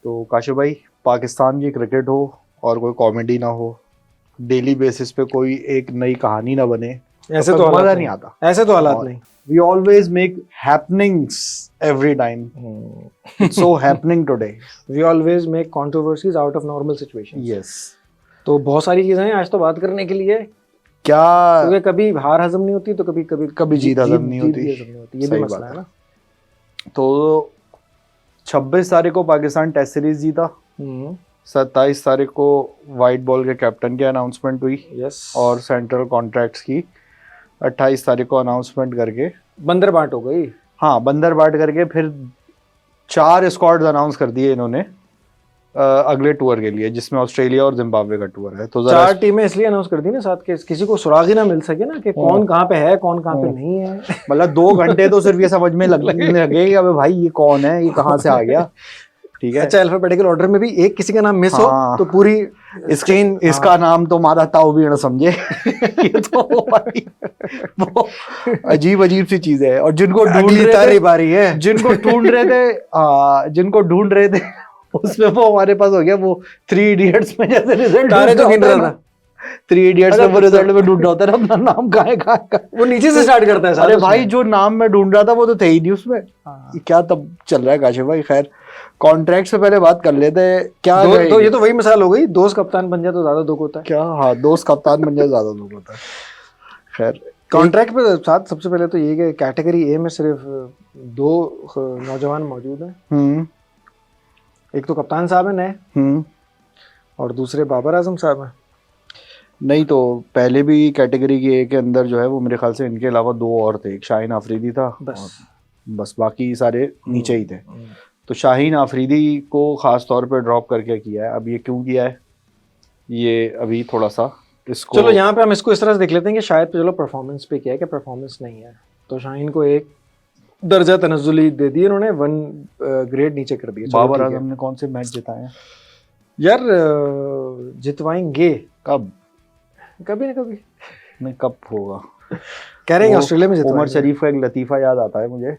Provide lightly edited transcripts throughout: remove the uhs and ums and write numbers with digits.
तो काशिफ भाई, पाकिस्तान की क्रिकेट हो और कोई कॉमेडी ना हो, डेली बेसिस पे कोई एक नई कहानी ना बने, ऐसे तो तो मजा हालात नहीं आता। ऐसे तो हालात और नहीं। we always make happenings every time. It's so happening today. We always make controversies out of normal situations. Yes. तो बहुत सारी चीजें हैं आज तो बात करने के लिए, क्या क्योंकि कभी हार हजम नहीं होती तो कभी कभी कभी जीत हजम नहीं जीत होती। भी हजम नहीं होती, ये भी सही मसला बात है ना। तो 26 तारीख को पाकिस्तान टेस्ट सीरीज जीता, 27 तारीख को वाइट बॉल के कैप्टन की अनाउंसमेंट हुई यस। और सेंट्रल कॉन्ट्रैक्ट्स की 28 तारीख को अनाउंसमेंट करके बंदर बाट हो गई। हाँ, बंदर बाट करके फिर 4 स्क्वाड्स अनाउंस कर दिए इन्होंने अगले टूर के लिए, जिसमें ऑस्ट्रेलिया और जिम्बाब्वे का टूर है। तो जरा 4 टीमें इसलिए अनाउंस कर दी ना साथ के, किसी को सुराग ही ना मिल सके ना कि कौन कहाँ पे है कौन कहाँ पे नहीं है। मतलब 2 घंटे तो सिर्फ ये समझ में लगने लगे कि अबे भाई ये कौन है, ये कहाँ से आ गया। ठीक है, अच्छा, अल्फाबेटिकल ऑर्डर में भी एक किसी का नाम मिस हो हाँ। तो पूरी चेन। इसका नाम तो मादा ताऊ भी न समझे। ये तो भाई वो अजीब अजीब सी चीजें हैं। और जिनको ढूंढ अगली रहे तारी थे, बारी है। जिनको ढूंढ रहे थे जिनको ढूंढ रहे थे उसमें वो हमारे पास हो गया वो 3 इडियट्स में जैसे रिजल्ट तारे तो गिन रहा था। 3 इडियट्स में अच्छा, वो रिजल्ट में ढूंढ रहा होता है ना अपना नाम कहाँ है कहाँ है। वो नीचे से स्टार्ट करता है सारा अरे भाई उसमें। जो नाम मैं ढूंढ रहा था वो तो थे ही नहीं उसमें। हाँ। ये क्या तब चल रहा है काशिफ भाई। खैर, कॉन्ट्रैक्ट से पहले बात कर लेते हैं। क्या तो ये तो वही मिसाल हो गई, दोस्त कप्तान बन जाए तो ज्यादा दुख होता है। क्या हाँ, दोस्त कप्तान बन जाए ज्यादा दुख होता है। खैर, कॉन्ट्रैक्ट पे साथ सबसे पहले तो ये कि कैटेगरी ए में सिर्फ 2 नौजवान मौजूद हैं। एक तो कप्तान साहब है नए, और दूसरे बाबर आजम साहब हैं। नहीं तो पहले भी कैटेगरी के ए के अंदर जो है वो मेरे ख्याल से इनके अलावा 2 और थे। एक शाहीन आफरीदी था, बस बाकी सारे नीचे ही थे। तो शाहीन आफरीदी को खास तौर पे ड्रॉप करके किया है। अब ये क्यों किया है, ये अभी थोड़ा सा इसको चलो यहाँ पे हम इसको इस तरह से देख लेते हैं कि शायद चलो परफॉर्मेंस पे किया है कि परफॉर्मेंस नहीं है, तो शाहीन को एक दर्जा तनज़्ज़ुली दे दी इन्होंने, 1 ग्रेड नीचे कर दिया। बाबर आजम ने कौन से मैच जिताए हैं यार? जितवाएंगे कब, कभी ना कभी। नहीं कब होगा कह रहे हैं ऑस्ट्रेलिया में जितवाएंगे। उमर शरीफ का एक लतीफ़ा याद आता है मुझे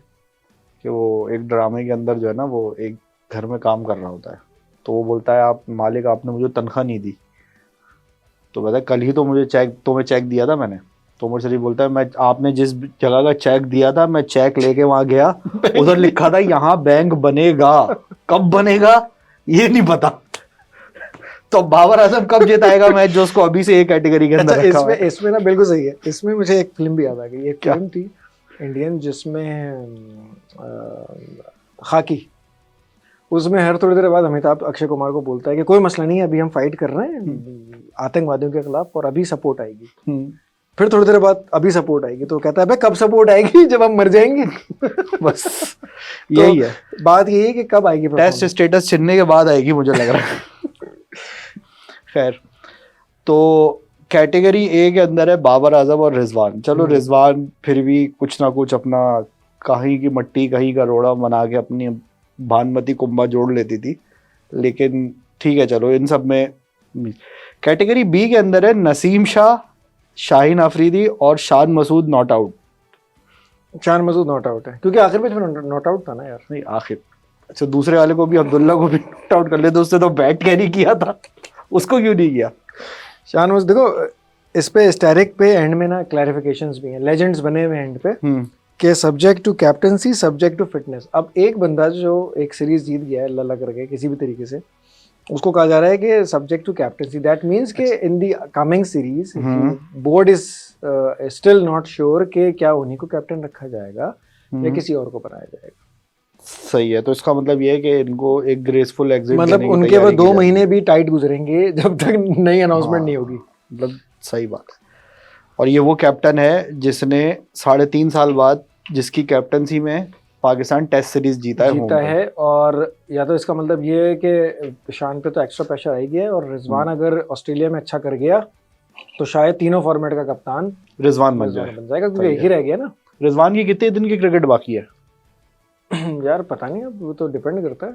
कि वो एक ड्रामे के अंदर जो है ना, वो एक घर में काम कर रहा होता है, तो वो बोलता है आप मालिक आपने मुझे तनख्वाह नहीं दी। तो कहता है कल ही तो मुझे तुम्हें चेक दिया था मैंने। तो उमर शरीफ बोलता है मैं आपने जिस जगह का चेक दिया था मैं चेक लेके वहां गया, उधर लिखा था यहाँ बैंक बनेगा, कब बनेगा ये नहीं पता। तो बाबर आजम कब जिताएगा मैच जो उसको अभी से एक कैटेगरी के अंदर रखा हुआ है। इसमें ना बिल्कुल सही है। इसमें मुझे एक फिल्म भी याद आ गई। एक फिल्म थी इंडियन जिसमें खाकी, उसमें हर थोड़ी देर बाद अमिताभ अक्षय कुमार को बोलता है कि कोई मसला नहीं है, अभी हम फाइट कर रहे हैं आतंकवादियों के खिलाफ और अभी सपोर्ट आएगी। फिर थोड़ी देर बाद अभी सपोर्ट आएगी, तो कहता है कब सपोर्ट आएगी, जब हम मर जाएंगे। बस यही है बात, यही है कि कब आएगी। टेस्ट स्टेटस छिनने के बाद आएगी मुझे लग रहा है। खैर, तो कैटेगरी ए के अंदर है बाबर आजम और रिजवान। चलो रिजवान फिर भी कुछ ना कुछ अपना कहीं की मट्टी कहीं का रोड़ा बना के अपनी भानमती कुंभा जोड़ लेती थी, लेकिन ठीक है चलो इन सब में। कैटेगरी बी के अंदर है नसीम शाह, शाहीन आफरीदी और Shan Masood not out. Shan Masood not out है क्योंकि आखिर में नॉट आउट था ना यार। नहीं आखिर, अच्छा दूसरे वाले को भी, अब्दुल्ला को भी नॉट आउट कर लेते, उससे तो बैट कैरी किया था, उसको क्यों नहीं किया? शान मसूद देखो, इस पे स्टैरिक पे एंड में ना क्लैरिफिकेशंस भी हैं, लेजेंड्स बने हुए एंड पे कि subject to captaincy, subject to fitness. अब एक बंदा जो एक सीरीज जीत गया है अल्लाह करके किसी भी तरीके से, उसको कहा जा रहा है कि subject to captaincy. That means कि in the coming series board is still not sure कि क्या उन्हीं को कैप्टन रखा जाएगा या किसी और को बनाया जाएगा। सही है, तो इसका मतलब ये है कि इनको एक ग्रेसफुल एग्जिट, मतलब उनके वो 2 महीने भी टाइट गुजरेंगे जब तक नई अनाउंसमेंट नहीं होगी। मतलब सही बात है। और ये वो कैप्टन है जिसने 3.5 साल बाद, जिसकी कैप्टनसी में पाकिस्तान टेस्ट सीरीज जीता है। और या तो इसका मतलब ये है कि शान पे तो एक्स्ट्रा प्रेशर आ गया है, और रिजवान अगर ऑस्ट्रेलिया में अच्छा कर गया तो शायद तीनों फॉर्मेट का कप्तान रिजवान बन जाएगा, क्योंकि एक ही रह गया ना। रिजवान की कितने दिन की क्रिकेट बाकी है यार पता नहीं, अब वो तो डिपेंड करता है।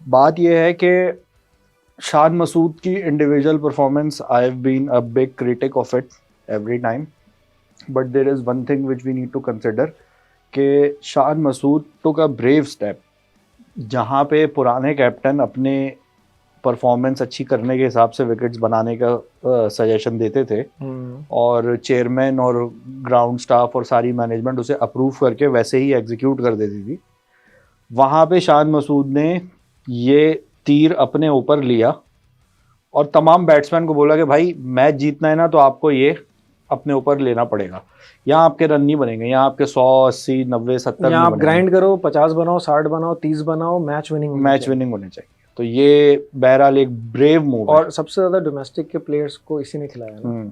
बात यह है कि शान मसूद की individual performance, I have been a big critic of it every time, but there is one thing which we need to consider कि Shan Masood took a brave step जहाँ पे पुराने कैप्टन अपने परफॉर्मेंस अच्छी करने के हिसाब से विकेट्स बनाने का सजेशन देते थे और चेयरमैन और ग्राउंड स्टाफ और सारी मैनेजमेंट उसे अप्रूव करके वैसे ही एग्जीक्यूट कर देती थी, वहाँ पे शान मसूद ने ये तीर अपने ऊपर लिया और तमाम बैट्समैन को बोला कि भाई मैच जीतना है ना तो आपको ये अपने ऊपर लेना पड़ेगा, यहाँ आपके रन नहीं बनेंगे, यहाँ आपके 100, 80, 90, 70 यहाँ आप ग्राइंड करो, 50 बनाओ, 60 बनाओ, 30 बनाओ, मैच विनिंग होने चाहिए। तो ये बहरहाल एक ब्रेव मूव और सबसे ज्यादा डोमेस्टिक के प्लेयर्स को इसी ने खिलाया ना,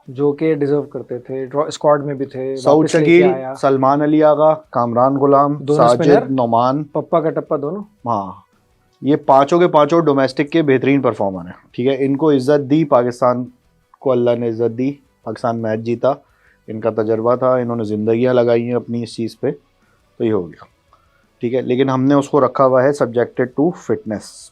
जो कि डिजर्व करते थे, स्क्वाड में भी थे। सऊद शकील, सलमान अली आगा, कामरान गुलाम, साजिद नोमान, पप्पा का टप्पा दोनों, हाँ, ये पांचों के पांचों डोमेस्टिक के बेहतरीन परफॉर्मर हैं। ठीक है, इनको इज्जत दी, पाकिस्तान को अल्लाह ने इज्जत दी, पाकिस्तान मैच जीता, इनका तजर्बा था, इन्होंने जिंदगियां लगाई हैं अपनी इस चीज़ पे, तो ये हो गया। ठीक है, लेकिन हमने उसको रखा हुआ है सब्जेक्टेड टू फिटनेस,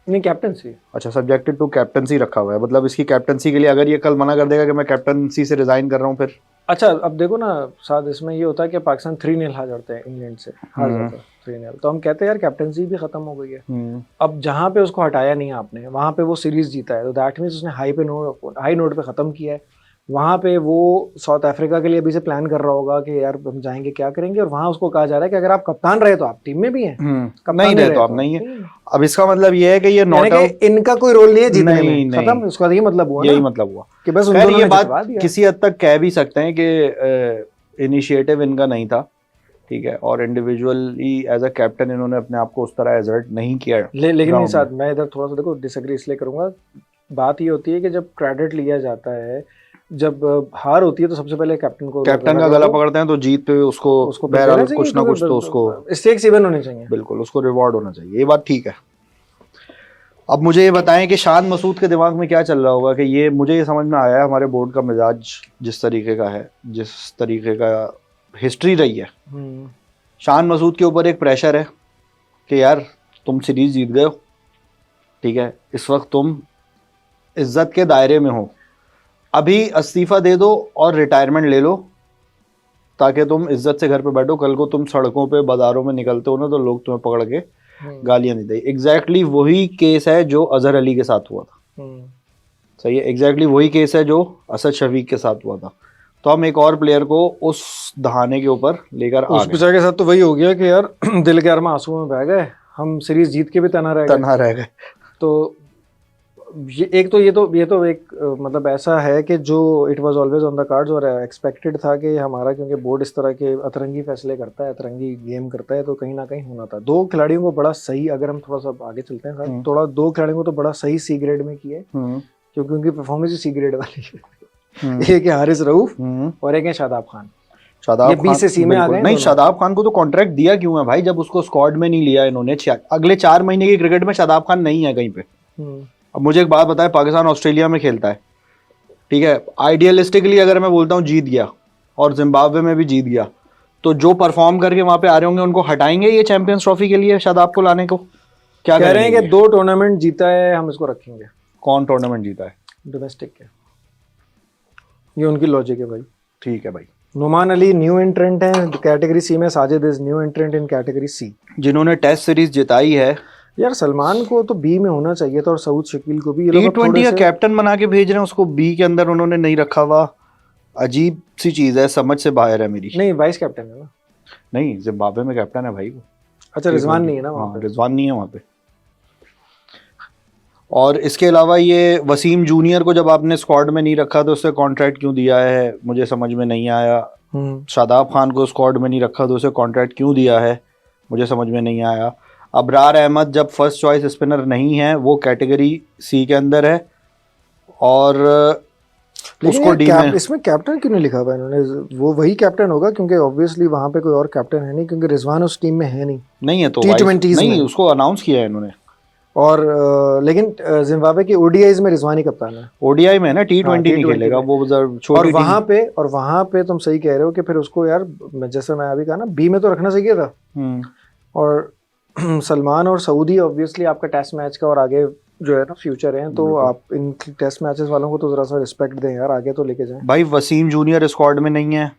नहीं कैप्टनसी। अच्छा, सब्जेक्टेड टू कैप्टनसी रखा हुआ है, मतलब इसकी कैप्टनसी के लिए अगर ये कल मना कर देगा कि मैं कैप्टनसी से रिजाइन कर रहा हूँ फिर। अच्छा, अब देखो ना साथ, इसमें ये होता है कि पाकिस्तान 3-0 हार जाते हैं इंग्लैंड से, हार जाता है 3-0, तो हम कहते हैं यार कैप्टनसी भी खत्म हो गई है। अब जहाँ पे उसको हटाया नहीं आपने, वहाँ पे वो सीरीज जीता है, तो दैट मीन्स उसने हाई नोट पे खत्म किया है। वहाँ पे वो साउथ अफ्रीका के लिए अभी से प्लान कर रहा होगा कि यार हम जाएंगे क्या करेंगे, और वहाँ उसको कहा जा रहा है कि अगर आप कप्तान रहे तो आप टीम में भी हैं, नहीं रहे तो आप नहीं है। अब इसका मतलब ये है कि ये नॉट आउट, इनका कोई रोल नहीं है जीतने में, खत्म, उसका यही मतलब हुआ, यही मतलब हुआ कि बस खैर ये बात किसी हद तक कह भी सकते हैं कि इनिशिएटिव इनका नहीं था। ठीक है, और इंडिविजुअली एज अ कैप्टन इन्होंने अपने आप को उस तरह एजर्ट नहीं किया। लेकिन इस साथ मैं इधर थोड़ा सा देखो डिसएग्री इसलिए करूंगा, बात ये होती है कि जब क्रेडिट लिया जाता है, जब हार होती है तो सबसे पहले कैप्टन का गला पकड़ते हैं, तो जीत पे उसको बहरहाल कुछ ना कुछ तो उसको स्टेक्स इवन होने चाहिए, बिल्कुल उसको रिवॉर्ड होना चाहिए, ये बात ठीक है। अब मुझे ये बताएं कि शान मसूद के दिमाग में क्या चल रहा होगा कि ये, मुझे ये समझ में आया है हमारे बोर्ड का मिजाज जिस तरीके का है, जिस तरीके का हिस्ट्री रही है, शान मसूद के ऊपर एक प्रेशर है कि यार तुम सीरीज जीत गए हो, ठीक है, इस वक्त तुम इज्जत के दायरे में हो, अभी इस्तीफा दे दो और रिटायरमेंट ले लो ताकि तुम इज्जत से घर पे बैठो, कल को तुम सड़कों पे बाजारों में निकलते हो ना तो लोग तुम्हें पकड़ के गालियां नहीं देंगे। एग्जैक्टली वही केस है जो अजहर अली के साथ हुआ था, सही है, एग्जैक्टली वही केस है जो असद शफीक के साथ हुआ था। तो हम एक और प्लेयर को उस दहाने के ऊपर लेकर आ गए। के साथ तो वही हो गया कि यार दिल के अरमा आंसू में बह गए, हम सीरीज जीत के भी तना रह गए। तो ये तो एक मतलब ऐसा है कि जो it was always on the cards और एक्सपेक्टेड था कि हमारा, क्योंकि बोर्ड इस तरह के अतरंगी फैसले करता है, अतरंगी गेम करता है, तो कहीं ना कहीं होना था। दो खिलाड़ियों को बड़ा सही, अगर हम थोड़ा सा आगे चलते हैं सर, थोड़ा दो खिलाड़ियों को तो बड़ा सही सी ग्रेड में किया है, क्योंकि उनकी परफॉर्मेंस ही सी ग्रेड वाली है। एक है हारिस रऊफ और एक है शादाब खान। शादाब खान से सी में आ गए। नहीं, शादाब खान को तो कॉन्ट्रैक्ट दिया क्यों है भाई, जब उसको स्क्वाड में नहीं लिया इन्होंने? अगले 4 महीने की क्रिकेट में शादाब खान नहीं है कहीं पे। अब मुझे एक बात बताए, पाकिस्तान ऑस्ट्रेलिया में खेलता है, ठीक है, आइडियलिस्टिकली अगर मैं बोलता हूँ जीत गया और जिम्बाब्वे में भी जीत गया, तो जो परफॉर्म करके वहां पे आ रहे होंगे उनको हटाएंगे ये चैंपियंस ट्रॉफी के लिए शादाब को लाने को? क्या कह रहे हैं कि 2 टूर्नामेंट जीता है, हम इसको रखेंगे। कौन टूर्नामेंट जीता है? डोमेस्टिक के, ये उनकी लॉजिक है भाई। ठीक है भाई। नुमान अली न्यू एंट्रेंट है कैटेगरी सी में, Sajid is new entrant in category C. जिन्होंने टेस्ट सीरीज जिताई है यार, सलमान को तो बी में होना चाहिए था और सऊद शकील को भी। T20 का कैप्टन बना के भेज रहे हैं उसको, बी के अंदर उन्होंने नहीं रखा हुआ। अजीब सी चीज है, समझ से बाहर है मेरी। नहीं, वाइस कैप्टन है ना? नहीं, जिम्बाब्वे में कैप्टन है भाई वो। अच्छा, रिजवान नहीं है ना वहाँ पे? रिजवान नहीं है वहाँ पे। और इसके अलावा ये वसीम जूनियर को जब आपने स्क्वाड में नहीं रखा तो उससे कॉन्ट्रैक्ट क्यों दिया है, मुझे समझ में नहीं आया। शादाब खान को स्क्वाड में नहीं रखा तो उसे कॉन्ट्रैक्ट क्यों दिया है, मुझे समझ में नहीं आया। अबरार अहमद जब फर्स्ट चॉइस स्पिनर नहीं है, वो कैटेगरी सी के अंदर है, और उसको डी में। इसमें कैप्टन क्यों नहीं लिखा हुआ इन्होंने? वो वही कैप्टन होगा क्योंकि ऑब्वियसली वहाँ पे कोई और कैप्टन है नहीं, क्योंकि रिजवान उस टीम में है नहीं है तो T20 नहीं, उसको अनाउंस किया है इन्होंने। और लेकिन जिम्बाब्वे की ओडीआई में रिजवान ही कप्तान है। ओडीआई में ना, T20 नहीं खेलेगा वो, और वहाँ पे तुम सही कह रहे हो कि फिर उसको यार, जैसे मैं अभी कहा ना, बी में तो रखना चाहिए था। और सलमान और सऊदी ऑब्वियसली आपका टेस्ट मैच का और आगे जो है ना फ्यूचर है, तो आप इन टेस्ट मैचेस वालों को तो जरा सा रिस्पेक्ट दें यार, आगे तो लेके जाएं। भाई वसीम जूनियर स्क्वाड में नहीं है।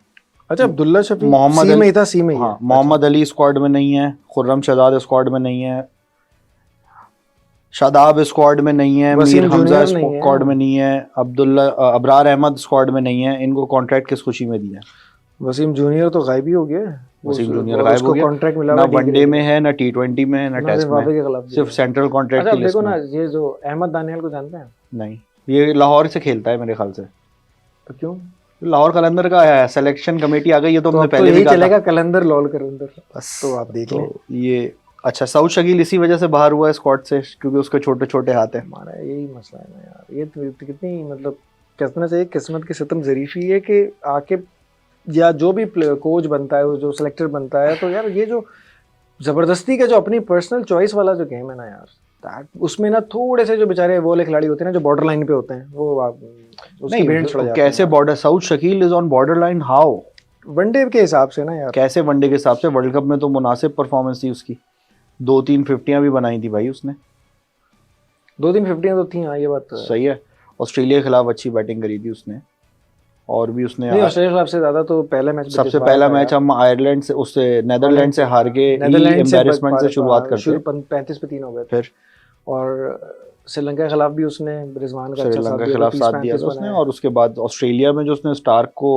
अच्छा, अब्दुल्ला शफी मोहम्मद सी में अली, ही था, सी में ही हाँ है। मोहम्मद अली स्क्वाड में नहीं है, खुर्रम शहजाद स्क्वाड में नहीं है, शादाब स्क्वाड में नहीं है, वसीम मीर हमजा जूनियर नहीं है। स्क्वाड में नहीं है, अबरार अहमद स्क्वाड में नहीं है। इनको कॉन्ट्रैक्ट किस खुशी में दिया? वसीम जूनियर तो गायब ही हो गया है। वसीम जूनियर और गायब हो उसको गया, कॉन्ट्रैक्ट मिला ना हुआ है वनडे में है, ना T20 में है, ना टेस्ट में, जिम्बाब्वे के खिलाफ सिर्फ सेंट्रल कॉन्ट्रैक्ट अच्छा, की अब लिस्ट देखो ना, में। ये जो अहमद दानियाल को जानते हैं? नहीं, ये लाहौर से खेलता है मेरे ख्याल से। तो क्यों? लाहौर कलंदर का है, सिलेक्शन कमेटी आ गई है, तो तो हमने अब तो पहले भी यही कहा था। चलेगा, कलंदर लॉल कलंदर। बस तो आप देख लें। ये अच्छा, सऊद शकील इसी वजह से बाहर हुआ है स्क्वाड से, क्योंकि उसके छोटे छोटे हाथ हैं। हमारा यही मसला है ना यार, ये तो कितनी मतलब कहना चाहिए किस्मत की सितम ज़रीफी है कि आके या जो भी कोच बनता है, वो जो सिलेक्टर बनता है, तो यार ये जो ज़बरदस्ती का जो अपनी पर्सनल चॉइस वाला जो गेम है ना यार, उसमें ना थोड़े से जो बेचारे वो वाले खिलाड़ी होते हैं ना, जो बॉर्डर लाइन पे होते हैं, वो उसकी भेंट चढ़ जाते कैसे border, Saud Shakeel is on border line, how? One day के हिसाब से ना यार। कैसे वनडे के हिसाब से? वर्ल्ड कप में तो मुनासिब परफॉर्मेंस थी उसकी, 2-3 50 भी बनाई थी भाई उसने। 2-3 50 तो थी, हाँ ये बात तो है। सही है, ऑस्ट्रेलिया के खिलाफ अच्छी बैटिंग करी थी उसने, और भी उसने नहीं, ऑस्ट्रेलिया के खिलाफ से ज्यादा तो पहले मैच सबसे पहला मैच हम आयरलैंड से, उससे नेदरलैंड से हार के एम्बैरेसमेंट से शुरुआत करते, 35 पे 3 हो गए। फिर और श्रीलंका के खिलाफ भी उसने रिजवान का श्रीलंका के खिलाफ साथ दिया था उसने, और उसके बाद ऑस्ट्रेलिया में जो उसने स्टार्क को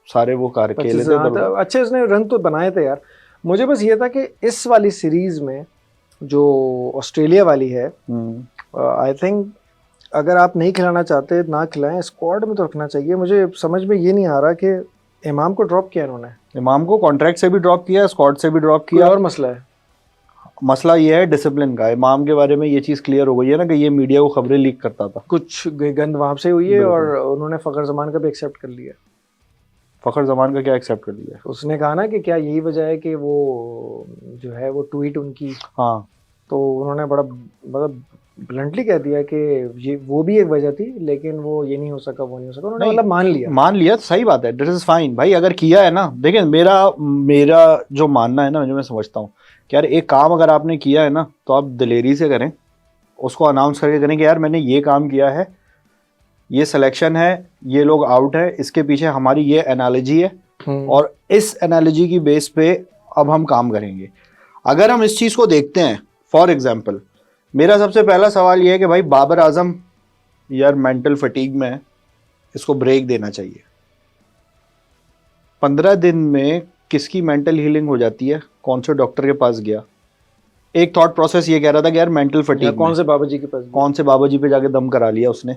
सारे वो कार खेले थे, तो अच्छे उसने रन तो बनाए थे यार। मुझे बस ये था कि इस वाली सीरीज में जो ऑस्ट्रेलिया वाली है, आई थिंक अगर आप नहीं खिलाना चाहते ना खिलाएं, स्क्वाड में तो रखना चाहिए। मुझे समझ में ये नहीं आ रहा कि इमाम को ड्रॉप किया इन्होंने। इमाम को कॉन्ट्रैक्ट से भी ड्रॉप किया, स्क्वाड से भी ड्रॉप किया। और मसला है, मसला ये है डिसिप्लिन का। इमाम के बारे में ये चीज़ क्लियर हो गई है ना कि ये मीडिया को खबरें लीक करता था, कुछ गंद वहां से हुई है, और उन्होंने फ़खर जमान का भी एक्सेप्ट कर लिया। फ़खर जमान का क्या एक्सेप्ट कर लिया? उसने कहा ना कि क्या यही वजह है कि वो जो है वो ट्वीट उनकी, हाँ, तो उन्होंने बड़ा मतलब ब्लंटली कह दिया कि ये वो भी एक वजह थी, लेकिन वो ये नहीं हो सका, वो नहीं हो सका। उन्होंने मतलब मान लिया, सही बात है, दिस इज फाइन भाई। अगर किया है ना, देखिए मेरा जो मानना है ना, जो मैं समझता हूँ कि यार एक काम अगर आपने किया है ना, तो आप दिलेरी से करें, उसको अनाउंस करके करें कि यार मैंने ये काम किया है, ये सिलेक्शन है, ये लोग आउट है, इसके पीछे हमारी ये एनालॉजी है, और इस एनालॉजी की बेस पे अब हम काम करेंगे। अगर हम इस चीज़ को देखते हैं, फॉर एग्जाम्पल, मेरा सबसे पहला सवाल ये है कि भाई बाबर आजम यार मेंटल फटीग में है, इसको ब्रेक देना चाहिए। 15 दिन में किसकी मेंटल हीलिंग हो जाती है? कौन से डॉक्टर के पास गया? एक थॉट प्रोसेस ये कह रहा था कि यार मेंटल फटीग, कौन से बाबा जी के पास, कौन से बाबा जी पे जाके दम करा लिया उसने,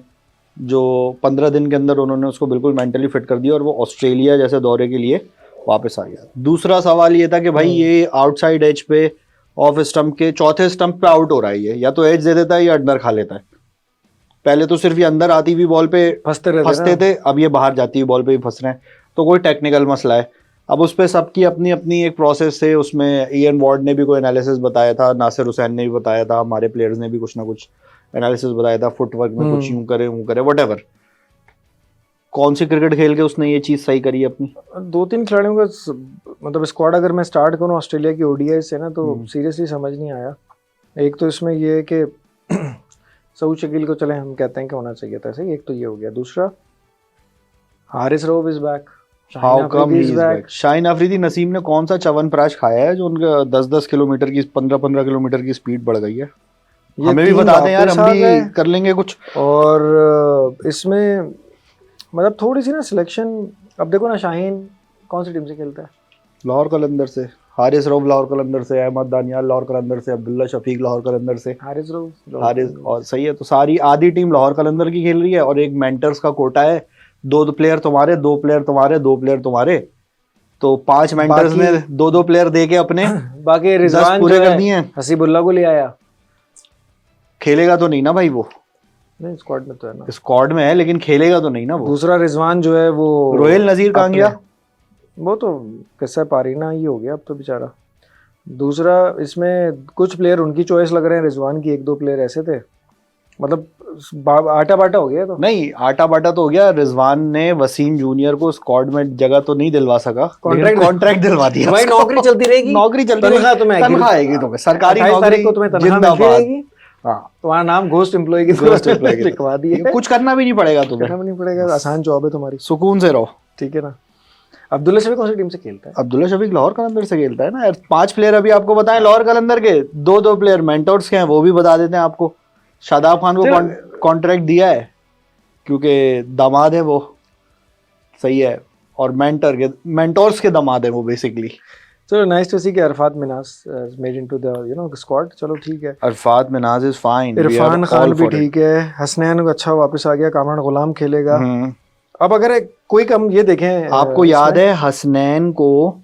जो 15 दिन के अंदर उन्होंने उसको बिल्कुल मेंटली फिट कर दिया, और वो ऑस्ट्रेलिया जैसे दौरे के लिए वापस आ गया। दूसरा सवाल ये था कि भाई ये आउटसाइड एज पे, ऑफ स्टंप के चौथे स्टंप पे आउट हो रहा है, ये या तो एज दे देता है या अंदर खा लेता है। पहले तो सिर्फ ये अंदर आती हुई बॉल पे फंसते थे, अब ये बाहर जाती हुई बॉल पे भी फंस रहे हैं, तो कोई टेक्निकल मसला है। अब उस पर सबकी अपनी अपनी एक प्रोसेस है, उसमें इयन वार्ड ने भी कोई एनालिसिस बताया था, नासिर हुसैन ने भी बताया था, हमारे प्लेयर्स ने भी कुछ ना कुछ एनालिसिस बताया था, फुटवर्क में कुछ यूं करे वो करे, व्हाटएवर। कौन सी क्रिकेट खेल के उसने ये चीज़ सही करी अपनी? 2-3 खिलाड़ियों का मतलब स्क्वाड अगर मैं स्टार्ट करूँ ऑस्ट्रेलिया की ओडीआई से ना, तो सीरियसली समझ नहीं आया। एक तो इसमें ये है कि सऊद शकील को चले हम कहते हैं कि होना चाहिए था ऐसे, एक तो ये हो गया। दूसरा, Haris Rauf is back, how come he is back? Shaheen Afridi, Naseem ने कौन सा च्यवनप्राश खाया है जो उनका 10-10 किलोमीटर की, 15-15 किलोमीटर की स्पीड बढ़ गई है? हमें भी बता दें यार, हम भी कर लेंगे कुछ। और इसमें मतलब थोड़ी सी ना सिलेक्शन, अब देखो ना, शाहीन कौन सी टीम से खेलता है? लाहौर कलंदर से। हारिस रऊफ लाहौर कलंदर से, अहमद दानियाल लाहौर कलंदर से, अब्दुल्ला शफीक लाहौर कलंदर से, हारिस रऊफ हारिस, और सही है, तो सारी आधी टीम लाहौर कलंदर की खेल रही है, और एक मेंटर्स का कोटा है, 2 प्लेयर तुम्हारे, 2 प्लेयर तुम्हारे, 2 प्लेयर तुम्हारे, तो 5 मेंटर्स ने 2-2 प्लेयर दे के अपने बाकी रिजवान पूरे कर दिए। हसीबुल्ला को ले आया, खेलेगा तो नहीं ना भाई वो? नहीं, स्क्वाड में तो है ना, स्क्वाड में है, लेकिन खेलेगा तो नहीं ना वो। दूसरा रिजवान जो है वो, रोहेल नजीर कहाँ गया? वो तो किस्सा पारीना ही हो गया अब तो बेचारा। दूसरा, इसमें कुछ प्लेयर उनकी चॉइस लग रहे हैं, रिजवान की 1-2 प्लेयर ऐसे थे, मतलब आटा बाटा हो गया। तो नहीं, आटा बाटा तो हो गया। रिजवान ने वसीम जूनियर को स्क्वाड में जगह तो नहीं दिलवा सका, कॉन्ट्रैक्ट दिलवा दिया। भाई नौकरी चलती रहेगी, नौकरी चलती रहेगी, तनख्वाह आएगी तुम्हें, सरकारी नौकरी को तुम्हें तनख्वाह मिलेगी। हाँ, तुम्हारा नाम घोस्ट एम्प्लॉय की लिखवा दिए, कुछ करना भी नहीं पड़ेगा तुम्हें, करना भी नहीं पड़ेगा, आसान जॉब है तुम्हारी, सुकून से रहो, ठीक है ना। अब्दुल्ला शफीक कौन सी टीम से खेलता है? अब्दुल्ला शफीक लाहौर कलंदर से खेलता है ना यार। 5 प्लेयर अभी आपको बताएं लाहौर कलंदर के, 2 प्लेयर मेंटोर्स के हैं, वो भी बता देते हैं आपको। शादाब खान को कॉन्ट्रैक्ट दिया है क्योंकि दामाद है वो, सही है, और मेंटोर्स के दामाद है वो बेसिकली। चलो नाइस टू सी कि Arafat Minhas made into the squad. चलो ठीक है, अरफात मिनाज इज फाइन, इरफान खान भी ठीक है, हसनैन अच्छा वापस आ गया, कामरान गुलाम खेलेगा। अब अगर कोई कम ये देखें, आपको याद है हसनैन को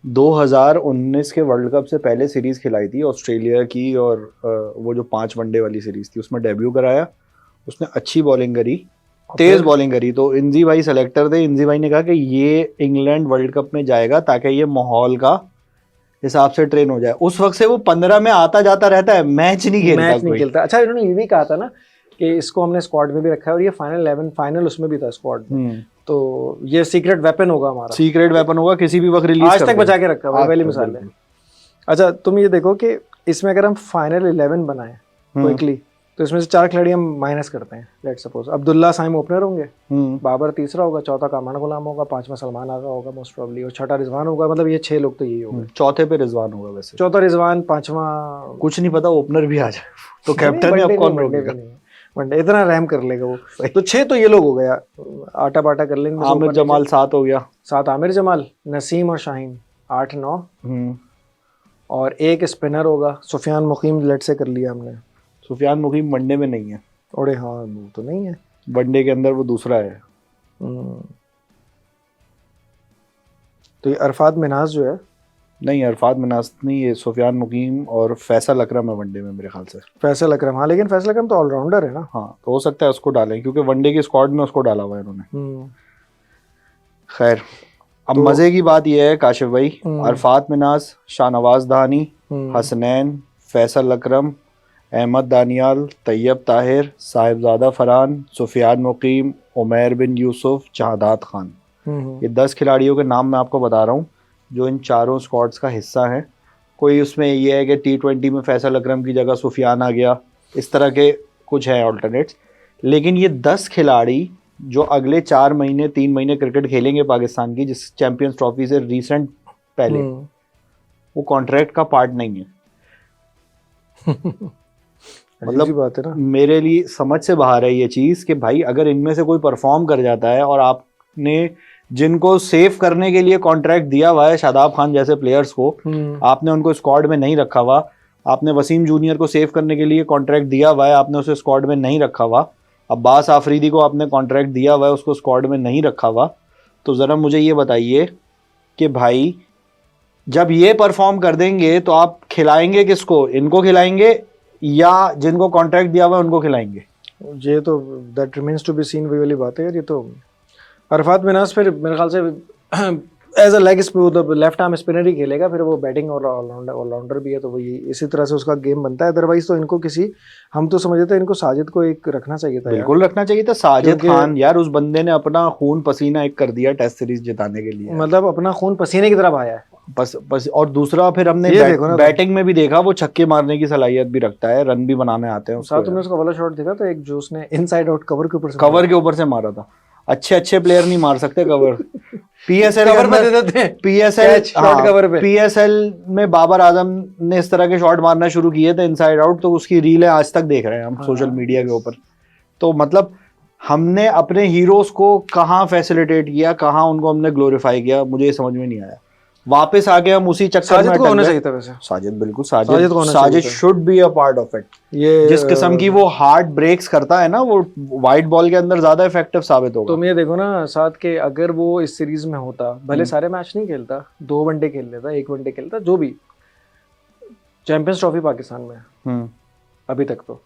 2019 के वर्ल्ड कप से पहले सीरीज खिलाई थी ऑस्ट्रेलिया की, और वो जो 5 वनडे वाली सीरीज थी उसमें डेब्यू कराया, उसने अच्छी बॉलिंग करी, तेज बॉलिंग करी। तो इंजी भाई सेलेक्टर थे, इंजी भाई ने कहा कि ये इंग्लैंड वर्ल्ड कप में जाएगा ताकि ये माहौल का हिसाब से ट्रेन हो जाए। उस वक्त से वो 15 में आता जाता रहता है, मैच नहीं खेलता। अच्छा, इन्होंने ये भी कहा था ना कि इसको हमने स्क्वाड में भी रखा है और ये फाइनल 11 फाइनल उसमें भी था स्क्वाड में, तो ये सीक्रेट वेपन होगा हमारा, सीक्रेट वेपन होगा, किसी भी वक्त रिलीज आज तक बचा के रखा हुआ, पहली मिसाल है। अच्छा, तुम ये देखो कि इसमें अगर हम फाइनल 11 बनाए क्विकली, तो इसमें से 4 खिलाड़ी हम माइनस करते हैं। Let's suppose Abdullah Saim opener होंगे, बाबर तीसरा होगा, चौथा कामरान गुलाम होगा, 5वां सलमान आगा होगा मोस्ट प्रोबब्ली, और 6ठा रिजवान होगा। मतलब ये 6 लोग तो यही होंगे। चौथे पे रिजवान होगा वैसे, चौथा रिजवान, 5वां कुछ नहीं पता, ओपनर भी आ जाए तो कैप्टन है, अब कौन रोकेगा? वनडे इतना रैम कर लेगा वो। तो 6 तो ये लोग हो गया, आटा बाटा कर लेंगे। आमिर जमाल 7 हो गया, 7 आमिर जमाल, नसीम और शाहीन 8-9, और एक स्पिनर होगा सुफियान मुकीम, लेट से कर लिया हमने। सुफियान मुकीम वनडे में नहीं है। अरे हाँ, वो तो नहीं है वनडे के अंदर, वो दूसरा है। तो ये अरफात मिनाज जो है, नहीं अरफात मिनाज नहीं, ये सुफियान मुकीम और फैसल अकरम है वनडे में मेरे ख्याल से। फैसल अकरम, हाँ, लेकिन फैसल अकरम तो ऑलराउंडर है ना। हाँ, तो हो सकता है उसको डालें क्योंकि वनडे की स्क्वाड में उसको डाला हुआ है इन्होंने। खैर, अब तो मजे की बात यह है काशिफ भाई, अरफात मिनाज, शाहनवाज दानी, हसनैन, फैसल अकरम, अहमद दानियाल, तैयब ताहिर, साहिबजादा फरहान, सुफियान मुकीम, उमैर बिन यूसुफ, जहादात खान, ये 10 खिलाड़ियों के नाम मैं आपको बता रहा हूँ जो इन चारों स्क्वाड्स का हिस्सा है। कोई उसमें ये है कि T20 में फैसल अकरम की जगह सुफियान आ गया, इस तरह के कुछ हैं ऑल्टरनेट्स। लेकिन ये 10 खिलाड़ी जो अगले 4 महीने 3 महीने क्रिकेट खेलेंगे पाकिस्तान की, जिस चैंपियंस ट्रॉफी से रिसेंट पहले, वो कॉन्ट्रैक्ट का पार्ट नहीं है। मतलब बात है ना, मेरे लिए समझ से बाहर है ये चीज़ कि भाई अगर इनमें से कोई परफॉर्म कर जाता है, और आपने जिनको सेव करने के लिए कॉन्ट्रैक्ट दिया हुआ है, शादाब खान जैसे प्लेयर्स को, आपने उनको स्क्वाड में नहीं रखा हुआ। आपने वसीम जूनियर को सेव करने के लिए कॉन्ट्रैक्ट दिया हुआ है, आपने उसे स्क्वाड में नहीं रखा हुआ। अब्बास आफरीदी को आपने कॉन्ट्रैक्ट दिया हुआ है, उसको स्क्वाड में नहीं रखा हुआ। तो ज़रा मुझे ये बताइए कि भाई जब ये परफॉर्म कर देंगे तो आप खिलाएंगे किसको? इनको खिलाएंगे या जिनको कॉन्ट्रैक्ट दिया हुआ है उनको खिलाएंगे? ये तो that remains to be seen, वही वाली बात है यार। ये तो अरफात मिनाज फिर मेरे ख्याल से as a leg left arm spinner ही खेलेगा, फिर वो बैटिंग और ऑलराउंडर भी है, तो वही इसी तरह से उसका गेम बनता है। अदरवाइज तो इनको किसी, हम तो समझते थे इनको साजिद को एक रखना चाहिए था। बिल्कुल रखना चाहिए था साजिद खान यार, उस बंदे ने अपना खून पसीना एक कर दिया टेस्ट सीरीज जिताने के लिए, मतलब अपना खून पसीने की तरफ आया है बस। और दूसरा फिर हमने बैटिंग में भी देखा, वो छक्के मारने की सलाहियत भी रखता है, रन भी बनाने आते हैं उसको। तुमने उसका वाला शॉट देखा था एक जो उसने इनसाइड आउट कवर के ऊपर से मारा था। अच्छे प्लेयर नहीं मार सकते कवर। पीएसएल में बाबर आजम ने इस तरह के शॉट मारना शुरू किए थे इनसाइड आउट, तो उसकी रीलें आज तक देख रहे हैं हम सोशल मीडिया के ऊपर। तो मतलब हमने अपने हीरोज को कहाँ फैसिलिटेट किया, कहाँ उनको हमने ग्लोरीफाई किया, मुझे ये समझ में नहीं आया। वापस आके हम उसी चक्कर में होना चाहिए था वैसे। साजिद बिल्कुल, Sajid should be a part of it. ये जिस किस्म की वो हार्ड ब्रेक्स करता है ना, वो वाइट बॉल के अंदर ज्यादा इफेक्टिव साबित होगा। तुम ये देखो ना साथ के, अगर वो इस सीरीज में होता, भले सारे मैच नहीं खेलता, 2 वनडे खेल लेता, 1 वनडे खेलता, जो भी, चैंपियंस ट्रॉफी पाकिस्तान में अभी तक तो,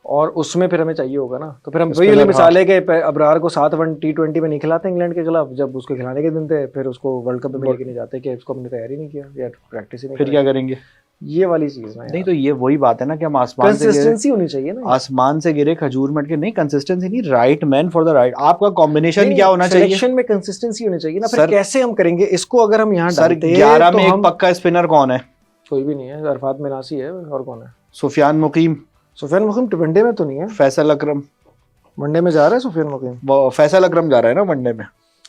और उसमें फिर हमें चाहिए होगा ना, तो फिर हम वही वाली मिसाल है कि अबरार को 7 T20 में नहीं खिलाते इंग्लैंड के खिलाफ, जब उसको खिलाने के दिन थे फिर उसको वर्ल्ड कप में लेके नहीं जाते कि इसको हमने तैयारी नहीं किया या प्रैक्टिस ही नहीं, फिर क्या करेंगे? ये वाली चीज ना। नहीं तो ये वही बात है ना कि हम आसमान से कंसिस्टेंसी होनी चाहिए ना, आसमान से गिरे खजूर मट के नहीं, कंसिस्टेंसी नहीं, right man for the right. आपका कॉम्बिनेशन क्या होना चाहिए? सिलेक्शन में कंसिस्टेंसी होनी चाहिए ना। फिर कैसे हम करेंगे इसको? अगर हम यहाँ डालते 11 में एक पक्का स्पिनर कौन है? कोई भी नहीं है, अरफात मिनासी है, और कौन है? सुफियान मुकीम वनडे में तो नहीं है। फैसल अकरम वनडे में जा रहा है, सुफियान मुकीम फैसल अकरम जा रहा है ना वनडे में।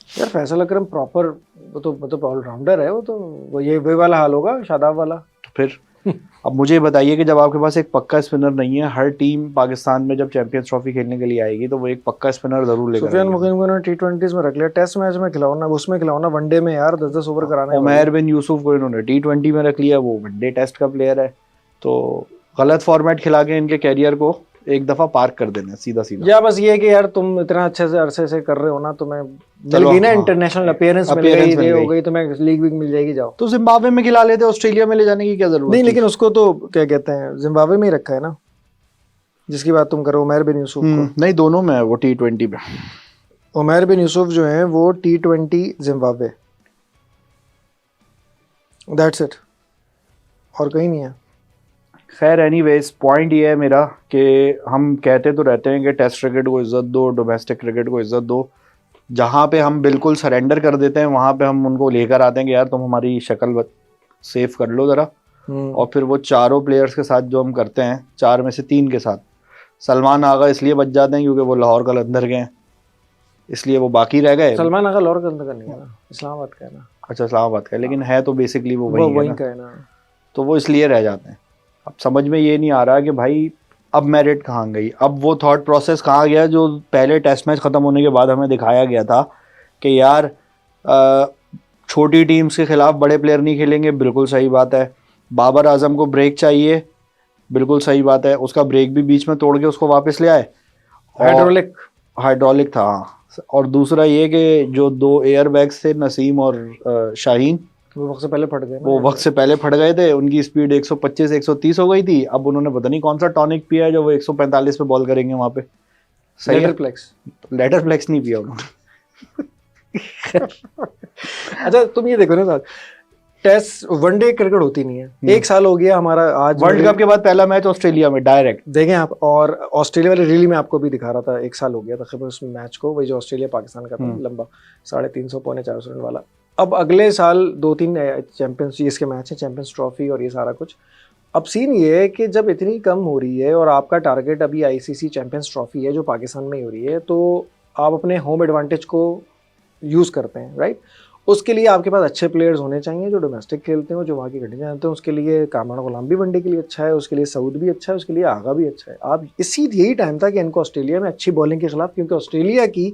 यार फैसल अकरम प्रॉपर, वो तो ऑलराउंडर है, वो तो वो ये वही वाला हाल होगा शादाब वाला। तो फिर अब मुझे बताइए कि जब आपके पास एक पक्का स्पिनर नहीं है, हर टीम पाकिस्तान में जब चैंपियंस ट्रॉफी खेलने के लिए आएगी तो वो एक पक्का स्पिनर जरूर लेकर सुफियान आएगी। मुकीम को ना T20s में रख लिया, टेस्ट मैच में खिलाओ ना, उसमें खिलाओ ना, वनडे में यार 10-10 ओवर कराने वाले। उमैर बिन यूसुफ को इन्होंने T20 में रख लिया, वो वनडे टेस्ट का प्लेयर है। तो गलत फॉर्मेट खिला के इनके कैरियर को एक दफा पार्क कर देना सीधा सीधा। या बस ये है कि यार तुम इतना अच्छे से अरसे से कर रहे हो ना, तुम्हें मिल चलो, गई ना हाँ, इंटरनेशनल अपीयरेंस मिल appearance गई, मिल ये हो गई। गई, तुम्हें लीग वीग मिल जाएगी, जाओ। तो जिम्बाब्वे में खिला लेते, ऑस्ट्रेलिया में ले जाने की क्या जरूरत नहीं थी? लेकिन उसको तो क्या कहते हैं, जिम्बाब्वे में ही रखा है ना, जिसकी बात तुम करो, उमैर बिन यूसुफ को। नहीं, दोनों में है वो T20 में। उमैर बिन यूसुफ जो है वो T20 जिम्बाब्वे, दैट्स इट, और कहीं नहीं है। खैर एनीवेज, पॉइंट ये है मेरा कि हम कहते तो रहते हैं कि टेस्ट क्रिकेट को इज्जत दो, डोमेस्टिक क्रिकेट को इज्जत दो। जहाँ पे हम बिल्कुल सरेंडर कर देते हैं वहाँ पे हम उनको लेकर आते हैं कि यार तुम हमारी शक्ल सेव कर लो ज़रा। और फिर वो चारों प्लेयर्स के साथ जो हम करते हैं, 4 में से 3 के साथ, सलमान आगा इसलिए बच जाते हैं क्योंकि वो लाहौर कलंदर गए हैं, इसलिए वो बाकी रह गए। सलमान अगर लाहौर कलंदर का नहीं है ना, इस्लामाबाद का है ना। अच्छा, इस्लामाबाद का है, लेकिन है तो बेसिकली वो वो वही है वहीं ना। का है ना। तो वो इसलिए रह जाते हैं। अब समझ में ये नहीं आ रहा कि भाई अब मेरिट कहाँ गई, अब वो थॉट प्रोसेस कहाँ गया जो पहले टेस्ट मैच ख़त्म होने के बाद हमें दिखाया गया था कि यार छोटी टीम्स के खिलाफ बड़े प्लेयर नहीं खेलेंगे। बिल्कुल सही बात है। बाबर आजम को ब्रेक चाहिए, बिल्कुल सही बात है। उसका ब्रेक भी बीच में तोड़ के उसको वापस ले आए। हाइड्रोलिक था, हाँ। और दूसरा ये कि जो 2 एयर बैग्स थे, नसीम और शाहीन, वो वक्त से पहले फट गए ना। वो वक्त से पहले फट गए थे। उनकी स्पीड 125 130 हो गई थी। अब उन्होंने पता नहीं कौन सा टॉनिक पिया है जो वो 145 पे बॉल करेंगे वहां पे। सही है। लेटर फ्लेक्स नहीं पिया उन्होंने। अच्छा तुम ये देखो ना साथ, टेस्ट वनडे क्रिकेट होती नहीं है। 1 साल हो गया हमारा, आज वर्ल्ड कप के बाद पहला मैच ऑस्ट्रेलिया में डायरेक्ट देखें आप, और ऑस्ट्रेलिया वाले रील में आपको भी दिखा रहा था, 1 साल हो गया तकरीबन उस मैच को, वही जो ऑस्ट्रेलिया पाकिस्तान का था, लंबा 350 पौने 400 रन वाला। अब अगले साल 2-3 चैंपियंस इसके मैच है, चैंपियंस ट्रॉफी और ये सारा कुछ। अब सीन ये है कि जब इतनी कम हो रही है और आपका टारगेट अभी आईसीसी चैंपियंस ट्रॉफी है जो पाकिस्तान में ही हो रही है, तो आप अपने होम एडवांटेज को यूज़ करते हैं, राइट। उसके लिए आपके पास अच्छे प्लेयर्स होने चाहिए जो डोमेस्टिक खेलते हैं, जो वहाँ की घटिया जानते हैं। उसके लिए कामरान गुलाम भी वनडे के लिए अच्छा है, उसके लिए सऊद भी अच्छा है, उसके लिए आगा भी अच्छा है। आप यही टाइम था कि इनको ऑस्ट्रेलिया में अच्छी बॉलिंग के खिलाफ, क्योंकि ऑस्ट्रेलिया की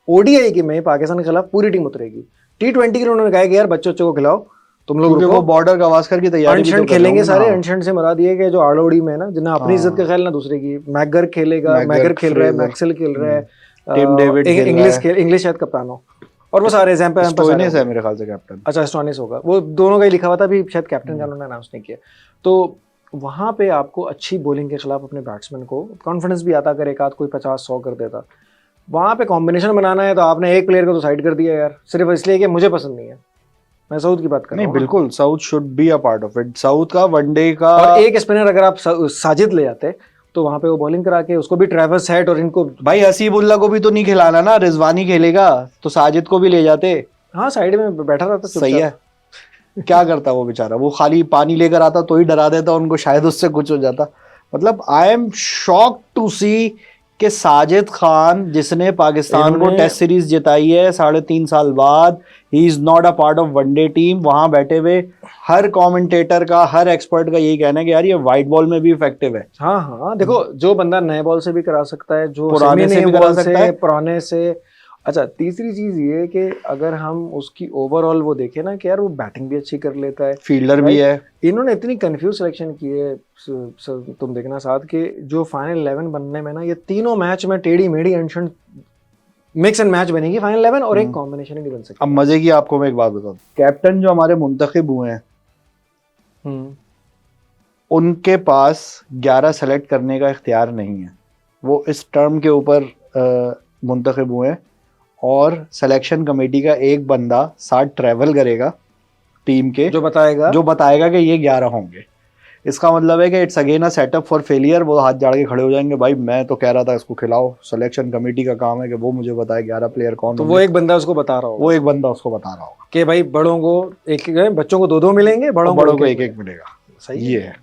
ओडीआई की में पाकिस्तान के खिलाफ पूरी टीम उतरेगी। T20 के लिए उन्होंने कहा कि यार बच्चों को खिलाओ, तुम लोग रुको, वो बॉर्डर गावस्कर की तैयारी भी तो खेलेंगे सारे। अनशंट से मरा दिए कि जो आड़ोड़ी में ना, जिन्हें अपनी इज्जत का ख्याल ना दूसरे की। मैगर खेलेगा, मैगर खेल रहा है, मैक्सवेल खेल रहा है, टिम डेविड इंग्लिश शायद कप्तान हो, और वो सारे स्टोइनिस है मेरे ख्याल से कैप्टन। अच्छा स्टोइनिस होगा, वो दोनों का ही लिखा हुआ था, अभी शायद कैप्टन का उन्होंने अनाउंस नहीं किया। तो वहां पे आपको अच्छी बॉलिंग के खिलाफ अपने बैट्समैन को कॉन्फिडेंस भी आता, अगर एक आध कोई 50-100 कर देता। वहां पे कॉम्बिनेशन बनाना है तो आपने एक प्लेयर को तो साइड कर दिया यार, सिर्फ इसलिए कि मुझे पसंद नहीं है। मैं साउथ की बात कर रहा हूं। नहीं, बिल्कुल south should be a part of it. South का वनडे का, और एक स्पिनर अगर आप साजिद ले जाते तो वहां पे वो बॉलिंग करा के उसको भी ट्रेवर्स हेड और इनको, भाई हसीबुल्ला को भी तो नहीं खिलाना ना, रिजवानी खेलेगा तो साजिद को भी ले जाते। हाँ साइड में बैठा रहता। सही है। क्या करता वो बेचारा, वो खाली पानी लेकर आता तो ही डरा देता उनको, शायद उससे कुछ हो जाता। मतलब I am shock to see कि साजिद खान जिसने पाकिस्तान को टेस्ट सीरीज जिताई है 3.5 साल बाद, he is not a part of one day team. वहां बैठे हुए हर कमेंटेटर का, हर एक्सपर्ट का यही कहना है कि यार ये वाइट बॉल में भी इफेक्टिव है। हाँ देखो, जो बंदा नए बॉल से भी करा सकता है, जो पुराने से भी करा सकता है, पुराने से। अच्छा तीसरी चीज ये कि अगर हम उसकी ओवरऑल वो देखें ना कि यार वो बैटिंग भी अच्छी कर लेता है, फील्डर भी है। इन्होंने इतनी कंफ्यूज सिलेक्शन की है, तुम देखना साथ के जो फाइनल 11 बनने में ना, ये तीनों मैच में टेढ़ी मेढ़ी अनशन मिक्स एंड मैच बनेगी फाइनल 11, और एक कॉम्बिनेशन ही नहीं बन सकती। अब मजे की आपको मैं एक बात बताऊं, कैप्टन जो हमारे मुंतखब हुए हैं उनके पास 11 सेलेक्ट करने का इख्तियार नहीं है। वो इस टर्म के ऊपर मुंतखब हुए हैं और सिलेक्शन कमेटी का एक बंदा साथ ट्रैवल करेगा टीम के, जो बताएगा कि ये 11 होंगे। इसका मतलब है कि it's again a setup for failure. वो हाथ जाड़ के खड़े हो जाएंगे, भाई मैं तो कह रहा था इसको खिलाओ, सिलेक्शन कमेटी का काम है कि वो मुझे बताए 11 प्लेयर कौन। तो वो एक बंदा उसको बता रहा होगा, कि भाई बड़ों को एक, बच्चों को 2-2 मिलेंगे, बड़ों को 1-1 मिलेगा। सही ये है।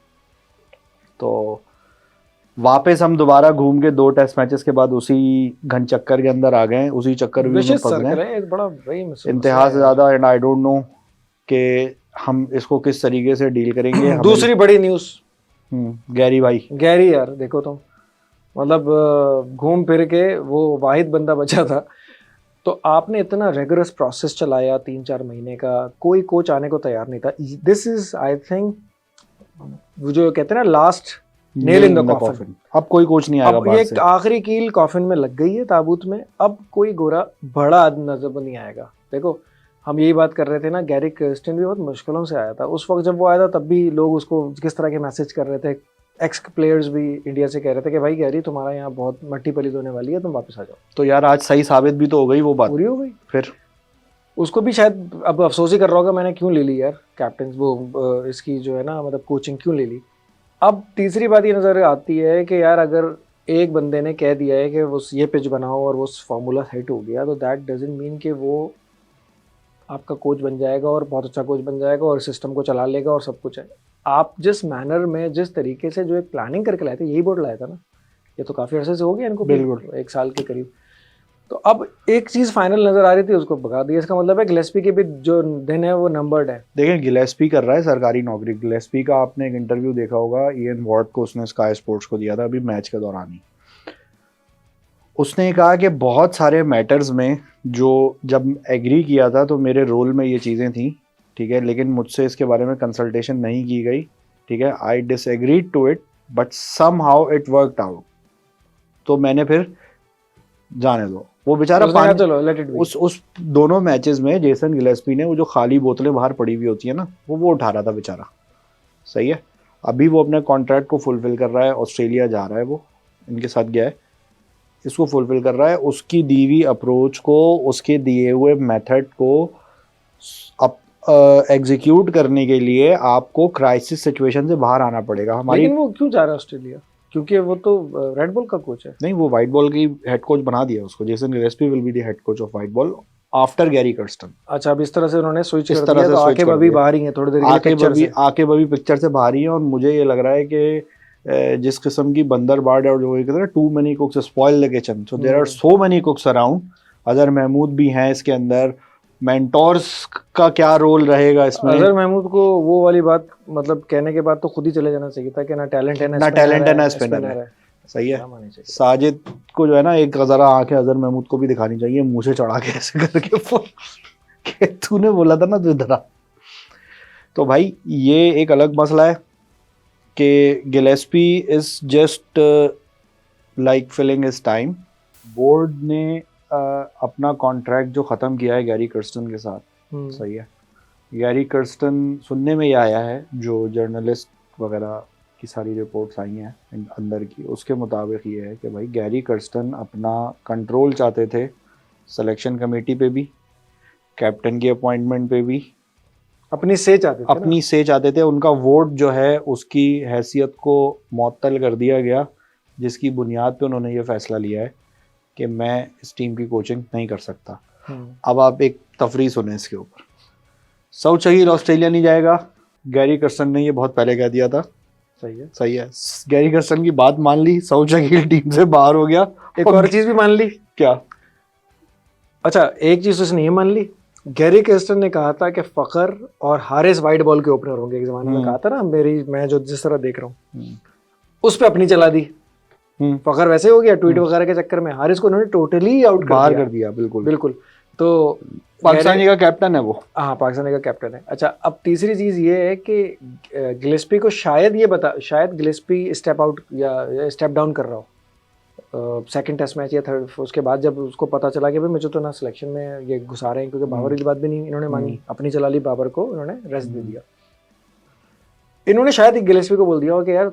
तो वापस हम दोबारा घूम के 2 टेस्ट मैचेस के बाद उसी घन चक्कर के अंदर आ गए हैं, उसी चक्कर में विशेष फंस सर्कल गए है एक बड़ा वही मसला इंतहा है से यार। ज्यादा। एंड आई डोंट नो कि हम इसको किस तरीके से डील करेंगे। दूसरी बड़ी न्यूज़, गैरी भाई, गैरी यार देखो तुम, मतलब घूम फिर के वो वाहिद बंदा बचा था। तो आपने इतना रेगुलस प्रोसेस चलाया 3-4 महीने का, कोई कोच आने को तैयार नहीं था। दिस इज आई थिंक वो जो कहते हैं ना last nail in the coffin. अब कोई कोच नहीं आएगा अब बाहर ये से। आखिरी कील कॉफिन में लग गई है ताबूत में, अब कोई गोरा बड़ा नजर नहीं आएगा। देखो हम यही बात कर रहे थे ना, गैरी कर्स्टन भी बहुत मुश्किलों से आया था। उस वक्त जब वो आया था तब भी लोग उसको किस तरह के मैसेज कर रहे थे, एक्स प्लेयर्स भी इंडिया से कह रहे थे कि भाई गैरी तुम्हारा यहाँ बहुत मट्टी पलीद होने वाली है, तुम वापस आ जाओ। तो यार आज सही साबित भी तो हो गई वो बात, पूरी हो गई। फिर उसको भी शायद अब अफसोस ही कर रहा होगा मैंने क्यों ले ली यार कैप्टन वो इसकी जो है ना मतलब कोचिंग क्यों ले ली। अब तीसरी बात ये नज़र आती है कि यार अगर एक बंदे ने कह दिया है कि वो ये पिच बनाओ और वो फार्मूला सेट हो गया, तो दैट डजंट मीन कि वो आपका कोच बन जाएगा और बहुत अच्छा कोच बन जाएगा और सिस्टम को चला लेगा और सब कुछ है। आप जिस मैनर में जिस तरीके से जो एक प्लानिंग करके लाए थे, यही बोर्ड लाया था ना, ये तो काफ़ी अर्से से हो गया इनको, बिल्कुल 1 साल के करीब। तो अब एक चीज़ फाइनल नज़र आ रही थी, उसको भगा दिया। इसका मतलब है गिलेस्पी के भी जो दिन है वो नंबर्ड है। देखें गिलेस्पी कर रहा है सरकारी नौकरी। गिलेस्पी का आपने एक इंटरव्यू देखा होगा इयन वॉर्ड को, उसने स्काई स्पोर्ट्स को दिया था अभी मैच के दौरान ही। उसने कहा कि बहुत सारे मैटर्स में जो जब एग्री किया था तो मेरे रोल में ये चीज़ें थी, ठीक है, लेकिन मुझसे इसके बारे में कंसल्टेशन नहीं की गई, ठीक है। I disagreed to it but somehow it worked out. तो मैंने फिर जाने दो वो बेचारा चलो लेट इट बी। उस दोनों मैचेस में जेसन गिलेस्पी ने वो जो खाली बोतलें बाहर पड़ी हुई होती है ना, वो उठा रहा था बेचारा। सही है, अभी वो अपने कॉन्ट्रैक्ट को फुलफिल कर रहा है, ऑस्ट्रेलिया जा रहा है, वो इनके साथ गया है, इसको फुलफिल कर रहा है। उसकी दी हुई अप्रोच को, उसके दिए हुए मेथड को एग्जीक्यूट करने के लिए आपको क्राइसिस सिचुएशन से बाहर आना पड़ेगा। हमारी लेकिन वो क्यों जा रहा है ऑस्ट्रेलिया? क्योंकि वो तो रेड बॉल का कोच है। नहीं, वो वाइट बॉल की हेड कोच बना दिया उसको। Jason Gillespie will be the head coach of white ball after Gary Kirsten. अच्छा, अब इस तरह से उन्होंने स्विच इस कर तरह दिया, से तो switch आके कर बबी दिया। बाहर ही है थोड़ी देर के लिए पिक्चर से। आके बबी पिक्चर से बाहर ही है। और मुझे ये लग रहा है कि जिस किस्म की बंदर बाड़ है और जो कहते हैं ना too many cooks spoil the kitchen, so there are so many cooks around. Azhar Mahmood भी हैं इसके अंदर। मेंटोर्स का क्या रोल रहेगा इसमें? अजहर महमूद को वो वाली बात मतलब कहने के बाद तो खुद ही चले जाना चाहिए था कि ना टैलेंट है ना स्पिनर है। सही है, साजिद को जो है ना एक जरा आंखें अजहर महमूद को भी दिखानी चाहिए, मुंह से चढ़ा के ऐसे करके कि तूने बोला था ना तू इधर आ। तो भाई ये एक अलग मसला है कि Gillespie is just like filling his time. Board ने अपना कॉन्ट्रैक्ट जो ख़त्म किया है गैरी कर्स्टन के साथ, सही है। गैरी कर्स्टन, सुनने में ये आया है जो जर्नलिस्ट वगैरह की सारी रिपोर्ट्स आई हैं अंदर की, उसके मुताबिक ये है कि भाई गैरी कर्स्टन अपना कंट्रोल चाहते थे सिलेक्शन कमेटी पे भी, कैप्टन की अपॉइंटमेंट पे भी, अपनी से चाहते थे। उनका वोट जो है उसकी हैसियत को मुअत्तल कर दिया गया, जिसकी बुनियाद पे उन्होंने ये फैसला लिया है कि मैं इस टीम की कोचिंग नहीं कर सकता। अब आप एक तफरीह सुने इसके ऊपर। सऊद शहील ऑस्ट्रेलिया नहीं जाएगा, गैरी कर्स्टन ने ये बहुत पहले कह दिया था। सही है। गैरी कर्स्टन की बात मान ली, सऊद शहील टीम से बाहर हो गया। एक और चीज भी मान ली। क्या? अच्छा, एक चीज उसने ये मान ली, गैरी कर्स्टन ने कहा था कि फखर और हारिस वाइट बॉल के ओपनर होंगे। एक जमाने में कहा था ना, मैं जो जिस तरह देख रहा हूँ उस पे अपनी चला दी। फखर वैसे हो गया ट्वीट वगैरह के चक्कर में, हारिस को उन्होंने टोटली आउट बाहर कर दिया। बिल्कुल। तो पाकिस्तानी का कैप्टन है वो। हाँ, पाकिस्तानी का कैप्टन है। अच्छा, अब तीसरी चीज ये है कि गिलेस्पी को शायद गिलेस्पी स्टेप आउट या स्टेप डाउन कर रहा हो सेकंड टेस्ट मैच या थर्ड, उसके बाद जब उसको पता चला कि भाई मुझे तो ना सिलेक्शन में ये घुसा रहे हैं, क्योंकि बाबर की बात भी नहीं इन्होंने मानी, अपनी चला ली, बाबर को इन्होंने रेस्ट दे दिया। इन्होंने शायद गिलेस्पी को बोल दिया हो कि यार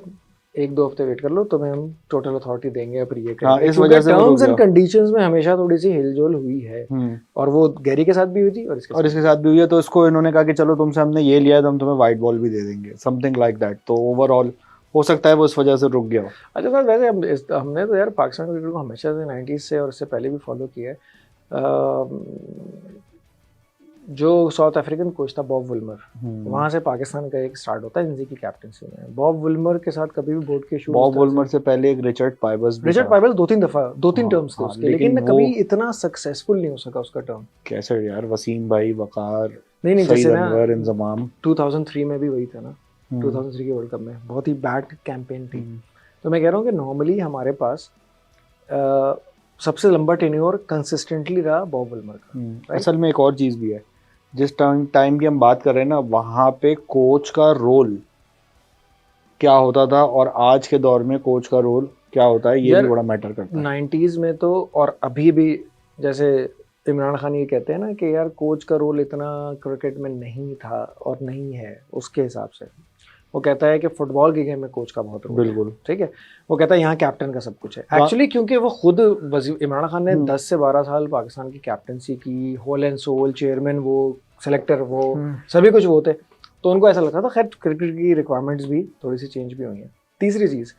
1-2 हफ्ते वेट कर लो, तुम्हें हम टोटल अथॉरिटी देंगे, फिर ये करेंगे। इस वजह से टर्म्स एंड कंडीशंस में हमेशा थोड़ी सी हिलजोल हुई है, और वो गैरी के साथ भी हुई थी और इसके साथ भी हुई है। तो इसको इन्होंने कहा कि चलो तुमसे हमने ये लिया है तो हम तुम्हें वाइट बॉल भी दे देंगे, समथिंग लाइक दैट। तो ओवरऑल हो सकता है वो इस वजह से रुक गया हो। अच्छा सर, वैसे हमने तो यार पाकिस्तान क्रिकेट को हमेशा से 90s से और इससे पहले भी फॉलो किया है। जो साउथ अफ्रीकन कोच था बॉब विल्मर, वहां से पाकिस्तान का एक स्टार्ट होता है इनकी की कैप्टनसी में। बॉब विल्मर के साथ कभी भी बोर्ड के इशू, बॉब विल्मर से पहले एक रिचर्ड पाइबल्स भी रिचर्ड था। पाइबल्स 2-3 दफा 2-3 हाँ, टर्म्स थे हाँ, उसके, लेकिन लेकिन वो- कभी इतना सक्सेसफुल नहीं हो सका उसका टर्म। कैसे यार, वसीम भाई, वकार, नहीं सईद जैसे ना अनवर, इंजमाम। 2003 में भी वही था ना, 2003 के वर्ल्ड कप में बहुत ही बैड कैंपेन थी। तो मैं कह रहा हूँ कि नॉर्मली हमारे पास सबसे लंबा टेन्योर कंसिस्टेंटली रहा बॉब विल्मर का। असल में एक और चीज़ भी है, जिस टाइम की हम बात कर रहे हैं ना, वहाँ पे कोच का रोल क्या होता था और आज के दौर में कोच का रोल क्या होता है, ये भी बड़ा मैटर करता है। 90s में तो और अभी भी, जैसे इमरान खान ये कहते हैं ना कि यार कोच का रोल इतना क्रिकेट में नहीं था और नहीं है उसके हिसाब से। वो कहता है कि फुटबॉल के गेम में कोच का बहुत रोल है। बिल्कुल, ठीक है। वो कहता है यहाँ कैप्टन का सब कुछ है एक्चुअली, क्योंकि वो खुद इमरान खान ने 10 से 12 साल पाकिस्तान की कैप्टनसी की, होल एंड सोल, चेयरमैन वो, सेलेक्टर वो, सभी कुछ वो थे। तो उनको ऐसा लगता था। खैर क्रिकेट की रिक्वायरमेंट्स भी थोड़ी सी चेंज भी हुई हैं। तीसरी चीज़,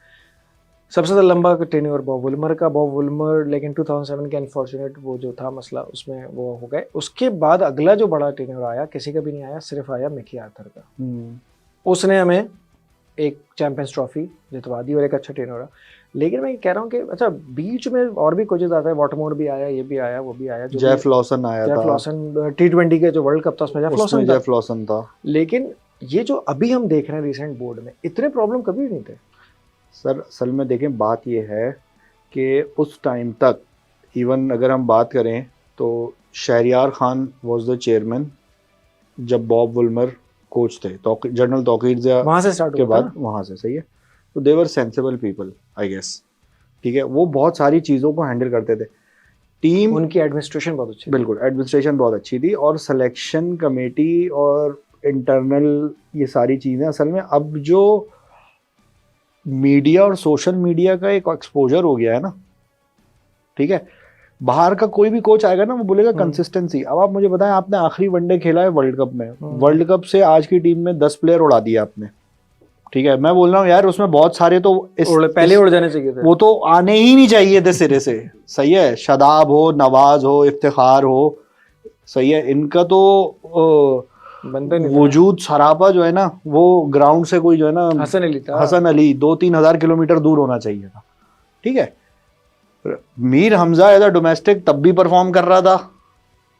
सबसे ज़्यादा लंबा टेन्योर बॉब विल्मर का। बॉब विल्मर लेकिन 2007 के अनफॉर्चुनेट वो जो था मसला, उसमें वो हो गए। उसके बाद अगला जो बड़ा टेन्योर आया, किसी का भी नहीं आया, सिर्फ आया मिकी आर्थर का। उसने हमें एक चैंपियंस ट्रॉफी जितवा दी और एक अच्छा टेन्योर रहा। लेकिन मैं कह रहा हूँ कि अच्छा बीच में और भी कोचेज आता है, वॉटमोर भी आया, ये भी आया, वो भी आया, जेफ लॉसन आया था। जेफ लॉसन T20 के जो वर्ल्ड कप था उसमें जेफ लॉसन था। लेकिन ये जो अभी हम देख रहे हैं रिसेंट बोर्ड में, इतने प्रॉब्लम कभी नहीं थे सर। असल में देखें, बात ये है कि उस टाइम तक, इवन अगर हम बात करें तो Shahryar Khan was the chairman जब बॉब विल्मर कोच थे। जनरल तौकीर वहां से स्टार्ट के बाद, वहां से, सही है। तो दे वर सेंसिबल पीपल आई गेस, ठीक है। वो बहुत सारी चीज़ों को हैंडल करते थे। टीम, उनकी एडमिनिस्ट्रेशन बहुत अच्छी, बिल्कुल एडमिनिस्ट्रेशन बहुत अच्छी थी, और सिलेक्शन कमेटी और इंटरनल ये सारी चीज़ें। असल में अब जो मीडिया और सोशल मीडिया का एक एक्सपोजर हो गया है ना, ठीक है, बाहर का कोई भी कोच आएगा ना, वो बोलेगा कंसिस्टेंसी। अब आप मुझे बताएं, आपने आखिरी वनडे खेला है वर्ल्ड कप में, वर्ल्ड कप से आज की टीम में 10 प्लेयर उड़ा दिए आपने, ठीक है। मैं बोल रहा हूँ यार, उसमें बहुत सारे तो पहले उड़ जाने चाहिए थे, वो तो आने ही नहीं चाहिए थे सिरे से, सही है। शादाब हो, नवाज हो, इफ्तिखार हो, सही है। इनका तो वजूद सरापा जो है ना, वो ग्राउंड से कोई जो है ना, हसन अली 2-3 हज़ार किलोमीटर दूर होना चाहिए था, ठीक है। Mir Hamza as a domestic तब भी परफॉर्म कर रहा था,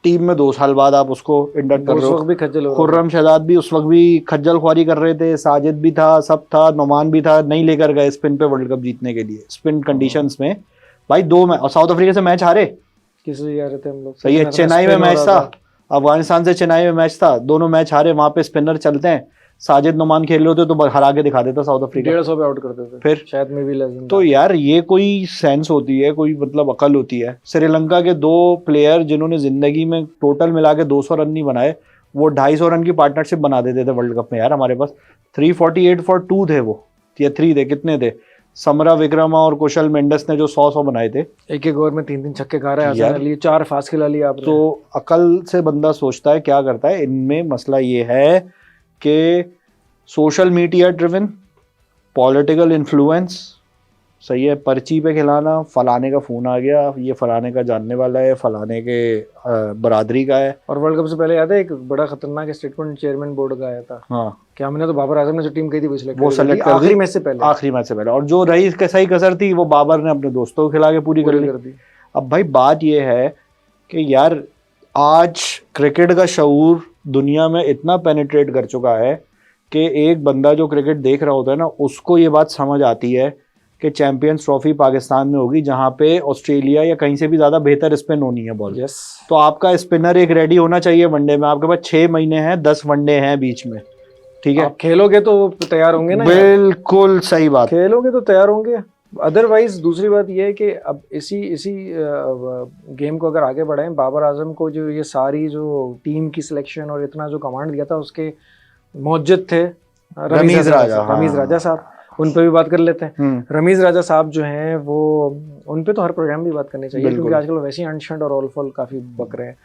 टीम में 2 साल बाद आप उसको इंडक्ट कर रहे हो। खुर्रम शहजाद भी उस वक्त भी खज्जल ख्वारी कर रहे थे, साजिद भी था, सब था, नोमान भी था, नहीं लेकर गए स्पिन पे वर्ल्ड कप जीतने के लिए, स्पिन कंडीशंस में भाई। 2 मैच, और साउथ अफ्रीका से मैच हारे, किससे हारे थे हम लोग, सही है। चेन्नई में मैच था, अफगानिस्तान से चेन्नई में मैच था, दोनों मैच हारे। वहां पे स्पिनर चलते हैं, साजिद नोमान खेल रहे होते तो हरा के दिखा देता साउथ अफ्रीका, 150 पे आउट करते थे फिर शायद में भी लेजेंड। तो यार ये कोई सेंस होती है, कोई मतलब अकल होती है? श्रीलंका के 2 प्लेयर जिन्होंने जिंदगी में टोटल मिला के 200 रन नहीं बनाए, वो 250 रन की पार्टनरशिप बना देते थे वर्ल्ड कप में। यार हमारे पास 348 फॉर 2 थे, वो या 3 थे, कितने थे? समरा विक्रमा और कुशल मेंडस ने जो 100 बनाए थे, एक ओवर में 3-3 छक्के खा रहे हैं, 4 फास्ट खिला लिया आपने। तो अकल से बंदा सोचता है, क्या करता है। इनमें मसला ये है कि social media driven, political influence, सही है, पर्ची पे खिलाना, फलाने का फोन आ गया, ये फलाने का जानने वाला है, फलाने के बरादरी का है। और वर्ल्ड कप से पहले याद है एक बड़ा खतरनाक स्टेटमेंट चेयरमैन बोर्ड का आया था, हाँ, कि हमने तो बाबर आजम ने जो टीम कही थी वो सेलेक्ट कर दी आखिरी मैच से पहले, और जो रही सही कसर थी वो बाबर ने अपने दोस्तों को खिला के पूरी कर दी। अब भाई बात ये है कि यार आज क्रिकेट का शऊर दुनिया में इतना पेनिट्रेट कर चुका है कि एक बंदा जो क्रिकेट देख रहा होता है ना, उसको ये बात समझ आती है कि चैंपियंस ट्रॉफी पाकिस्तान में होगी, जहां पे ऑस्ट्रेलिया या कहीं से भी ज्यादा बेहतर स्पिन होनी है बॉल। तो आपका स्पिनर एक रेडी होना चाहिए वनडे में। आपके पास 6 महीने हैं, 10 वनडे हैं बीच में, ठीक है। आप खेलोगे तो तैयार होंगे ना, बिल्कुल सही बात, खेलोगे तो तैयार होंगे। अदरवाइज दूसरी बात ये है कि अब इसी गेम को अगर आगे बढ़ाएं, बाबर आजम को जो ये सारी जो टीम की सिलेक्शन और इतना जो कमांड दिया था, उसके मौजूद थे रमीज राजा साहब, उन पे भी बात कर लेते हैं। रमीज राजा साहब जो हैं वो, उन पे तो हर प्रोग्राम भी बात करनी चाहिए, क्योंकि आजकल वैसे ही अनशंट और ऑलफॉल काफी बक रहे हैं।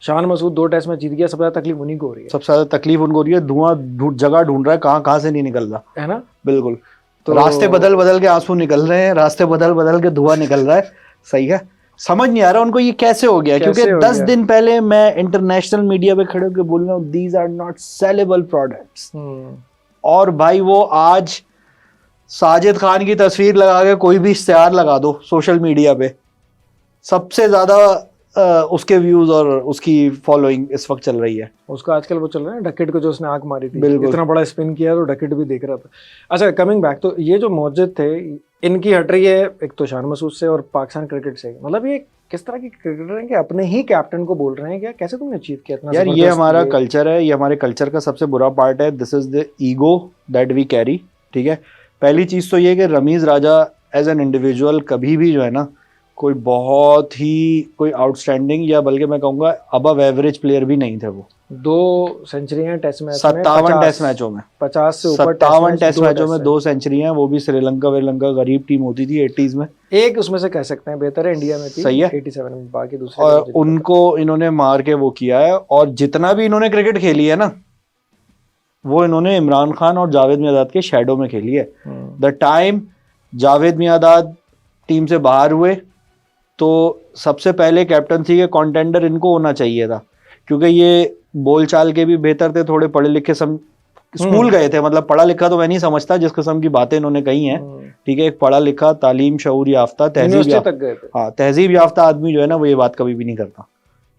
शान मसूद 2 टेस्ट में जीत गया, सबसे ज्यादा तकलीफ उन्हीं को हो रही है, सबसे ज्यादा तकलीफ उनको हो रही है। धुआं जगह ढूंढ रहा है, कहाँ से नहीं निकल रहा है ना, बिल्कुल। तो रास्ते बदल के आंसू निकल रहे हैं, रास्ते बदल के धुआं निकल रहा है, सही है। समझ नहीं आ रहा उनको ये कैसे हो गया, क्योंकि कैसे हो 10 गया? दिन पहले मैं इंटरनेशनल मीडिया पे खड़े होकर बोल रहा हूँ these are not sellable products, और भाई वो आज साजिद खान की तस्वीर लगा के कोई भी इश्तेहार लगा दो सोशल मीडिया पे, सबसे ज्यादा उसके व्यूज और उसकी फॉलोइंग इस वक्त चल रही है। उसका आजकल वो चल रहा है डकेट को, जो उसने आंख मारी थी, बिल्कुल। इतना बड़ा स्पिन किया तो डकेट भी देख रहा था। अच्छा, कमिंग बैक, तो ये जो मौजूद थे, इनकी हट रही है एक तो शान मसूद से और पाकिस्तान क्रिकेट से। मतलब ये किस तरह के क्रिकेटर हैं कि अपने ही कैप्टन को बोल रहे हैं क्या, कैसे तुमने अचीव किया इतना? यार ये हमारा कल्चर है, ये हमारे कल्चर का सबसे बुरा पार्ट है। This is the ego that we carry, ठीक है। पहली चीज तो ये कि Ramiz Raja as an individual कभी भी जो है ना कोई बहुत ही कोई आउटस्टैंडिंग या बल्कि मैं कहूँगा अबव एवरेज प्लेयर भी नहीं थे। वो 2 सेंचुरियां टेस्ट मैच में, 57 टेस्ट मैचों में, 50 से ऊपर 57 टेस्ट मैचों में 2 सेंचुरी हैं, वो भी श्रीलंका गरीब टीम होती थी 80s में। एक उसमें से कह सकते हैं बेहतर है, इंडिया में थी, सही है, 87 में, बाकी दूसरे और उनको इन्होंने मार के वो किया है। और जितना भी इन्होंने क्रिकेट खेली है ना, वो इन्होंने इमरान खान और जावेद मियांदाद के शैडो में खेली है। The time Javed Miandad team से बाहर हुए तो सबसे पहले कैप्टनसी के कॉन्टेंडर इनको होना चाहिए था, क्योंकि ये बोलचाल के भी बेहतर थे, थोड़े पढ़े लिखे, स्कूल गए थे। मतलब पढ़ा लिखा तो मैं नहीं समझता, जिस किस्म की बातें इन्होंने कही हैं, ठीक है, एक पढ़ा लिखा, तालीम, शऊर याफ्ता, तहजीब याफ्ता आदमी जो है ना वो ये बात कभी भी नहीं करता,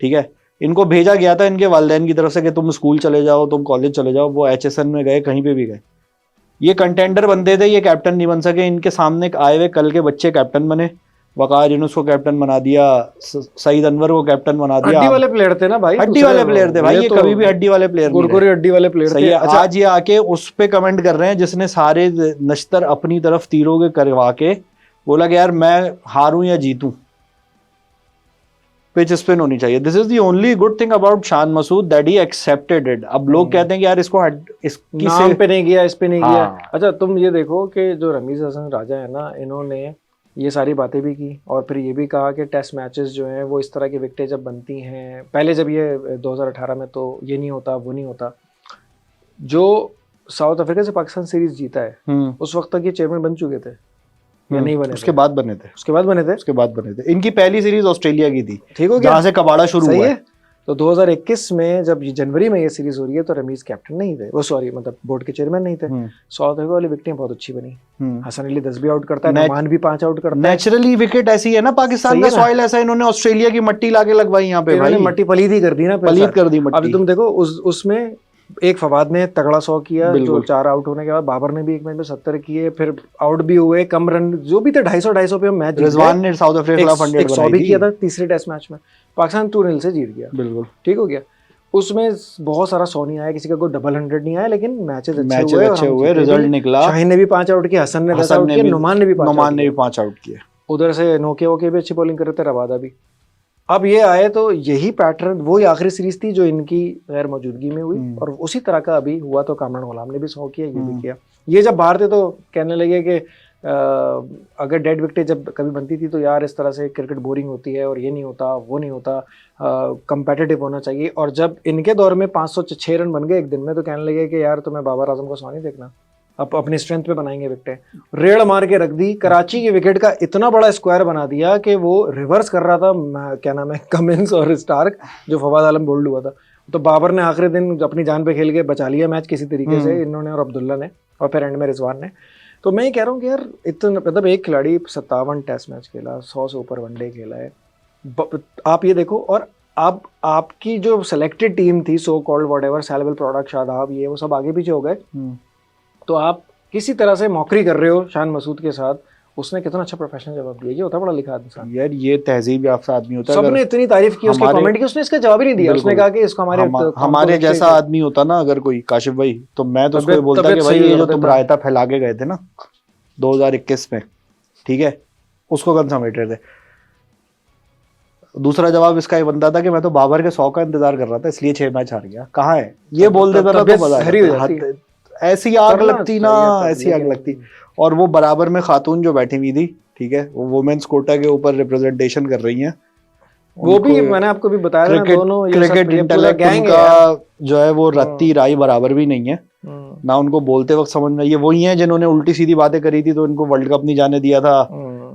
ठीक है। इनको भेजा गया था इनके वालिदैन की तरफ से कि तुम स्कूल चले जाओ, तुम कॉलेज चले जाओ। वो HSN में गए, कहीं पे भी गए, ये कंटेंडर बनते थे, ये कैप्टन नहीं बन सके। इनके सामने आए हुए कल के बच्चे कैप्टन बने, वकार यूनुस को कैप्टन बना दिया, सईद अनवर को कैप्टन बना दिया। हड्डी वाले प्लेयर थे ना भाई, हड्डी वाले प्लेयर थे भाई, ये कभी भी हड्डी वाले प्लेयर नहीं रहे, हड्डी वाले प्लेयर थे। अच्छा, आज ये आके उस पे कमेंट कर रहे हैं जिसने सारे नश्तर अपनी तरफ तीरों के करवा के बोला कि यार मैं हारूं या जीतूं, पिच स्पिन होनी चाहिए। This is the only good thing about Shan Masood that he accepted it. अब लोग कहते हैं कि यार इसको इसकी नाम पे नहीं गया, इस पे नहीं गया। अच्छा, तुम ये देखो कि जो रमीज हसन राजा है ना, इन्होंने ये सारी बातें भी की और फिर ये भी कहा कि टेस्ट मैचेस जो हैं वो इस तरह की विकेटें जब बनती हैं, पहले जब ये 2018 में तो ये नहीं होता, वो नहीं होता। जो साउथ अफ्रीका से पाकिस्तान सीरीज जीता है उस वक्त तक ये चेयरमैन बन चुके थे या नहीं बने? उसके बाद बने थे, उसके बाद बने थे। इनकी पहली सीरीज ऑस्ट्रेलिया की थी, ठीक हो गया, जहां से कबाड़ा शुरू हुआ है। तो 2021 में जब जनवरी में ये सीरीज हो रही है तो रमीज कैप्टन नहीं थे, वो सॉरी मतलब बोर्ड के चेयरमैन नहीं थे। साउथ अफ्रीका वाली विकेटें बहुत अच्छी बनी, हसन अली 10 भी आउट करता है, नुमान भी 5 आउट करता है। नेचुरली विकेट ऐसी है ना, पाकिस्तान का सॉइल ऐसा, इन्होंने ऑस्ट्रेलिया की मट्टी लाके लगवाई यहाँ पे भाई, मट्टी पलीद ही कर दी ना, पलीद कर दी मट्टी। अब तुम देखो उसमें एक फवाद ने तगड़ा 100 किया, जो 4 आउट होने के बाद बाबर ने भी एक मैच में 70 किए, फिर आउट भी हुए, कम रन जो भी थे 250 पे मैच, रिजवान ने साउथ अफ्रीका के खिलाफ 100 भी किया था तीसरे टेस्ट मैच में, पाकिस्तान 2-0 से जीत गया। बिल्कुल ठीक हो गया। उसमें बहुत सारा 100 नहीं आया, किसी का कोई डबल 100 नहीं आया, लेकिन मैचेस अच्छे हुए, रिजल्ट निकला। शाहीन ने भी 5 आउट किए, हसन ने 10 आउट किए, नुमान ने भी 5 आउट किए। उधर से नोकिया वोकिया भी अच्छी बॉलिंग कर रहे थे, रवादा भी। अब ये आए तो यही पैटर्न, वही आखिरी सीरीज थी जो इनकी गैर मौजूदगी में हुई, और उसी तरह का अभी हुआ। तो कामरान गुलाम ने भी 100 किया, ये भी किया। ये जब बाहर थे तो कहने लगे कि अगर डेड विकेट जब कभी बनती थी तो यार इस तरह से क्रिकेट बोरिंग होती है, और ये नहीं होता, वो नहीं होता, कंपेटिटिव होना चाहिए। और जब इनके दौर में 506 रन बन गए एक दिन में, तो कहने लगे कि यार तुम्हें बाबर आजम को 100 नहीं देखना, अब अपनी स्ट्रेंथ पे बनाएंगे विकेटें। रेड मार के रख दी, कराची की विकेट का इतना बड़ा स्क्वायर बना दिया कि वो रिवर्स कर रहा था, क्या नाम है, कमिंस और स्टार्क, जो फवाद आलम बोल्ड हुआ था। तो बाबर ने आखिरी दिन अपनी जान पे खेल के बचा लिया मैच किसी तरीके से, इन्होंने और अब्दुल्ला ने, और फिर एंड में रिजवान ने। तो मैं ये कह रहा हूँ कि यार इतना, मतलब एक खिलाड़ी 57 टेस्ट मैच खेला, 100 से ऊपर वनडे खेला है। आप ये देखो, और अब आपकी जो सेलेक्टेड टीम थी, so called whatever, saleable product, Shadab, ये वो सब आगे पीछे हो गए। तो आप किसी तरह से मौकरी कर रहे हो शान मसूद के साथ। उसने कितना अच्छा प्रोफेशनल जवाब दिया, ये होता बड़ा लिखा इंसान यार, ये तहजीब याफ्ता आदमी होता है। सबने इतनी तारीफ की, उसके कमेंट की, उसने इसका जवाब ही नहीं दिया। उसने कहा कि इसको हमारे जैसा आदमी होता ना अगर कोई, काशिफ भाई, तो मैं तो उसको बोलता कि भाई ये जो तुम रायता फैला के गए थे ना 2021 में, ठीक है, उसको कौन समेट रहे थे। दूसरा जवाब इसका ये बनता था कि मैं तो बाबर के 100 का इंतजार कर रहा था, इसलिए 6 मैच हार गया। कहाँ है ये बोल देता था तो ऐसी आग लगती ना, ऐसी आग लगती। और वो बराबर में खातून जो बैठी हुई थी, ठीक है, वो वुमेन्स कोटा के ऊपर रिप्रेजेंटेशन कर रही हैं, वो भी मैंने आपको भी बताया ना, दोनों क्रिकेट इंटेलेक्ट उनका जो है वो रत्ती राई बराबर भी नहीं है ना। उनको बोलते वक्त समझ में, ये वही हैं जिन्होंने उल्टी सीधी बातें करी थी तो इनको वर्ल्ड कप नहीं जाने दिया था,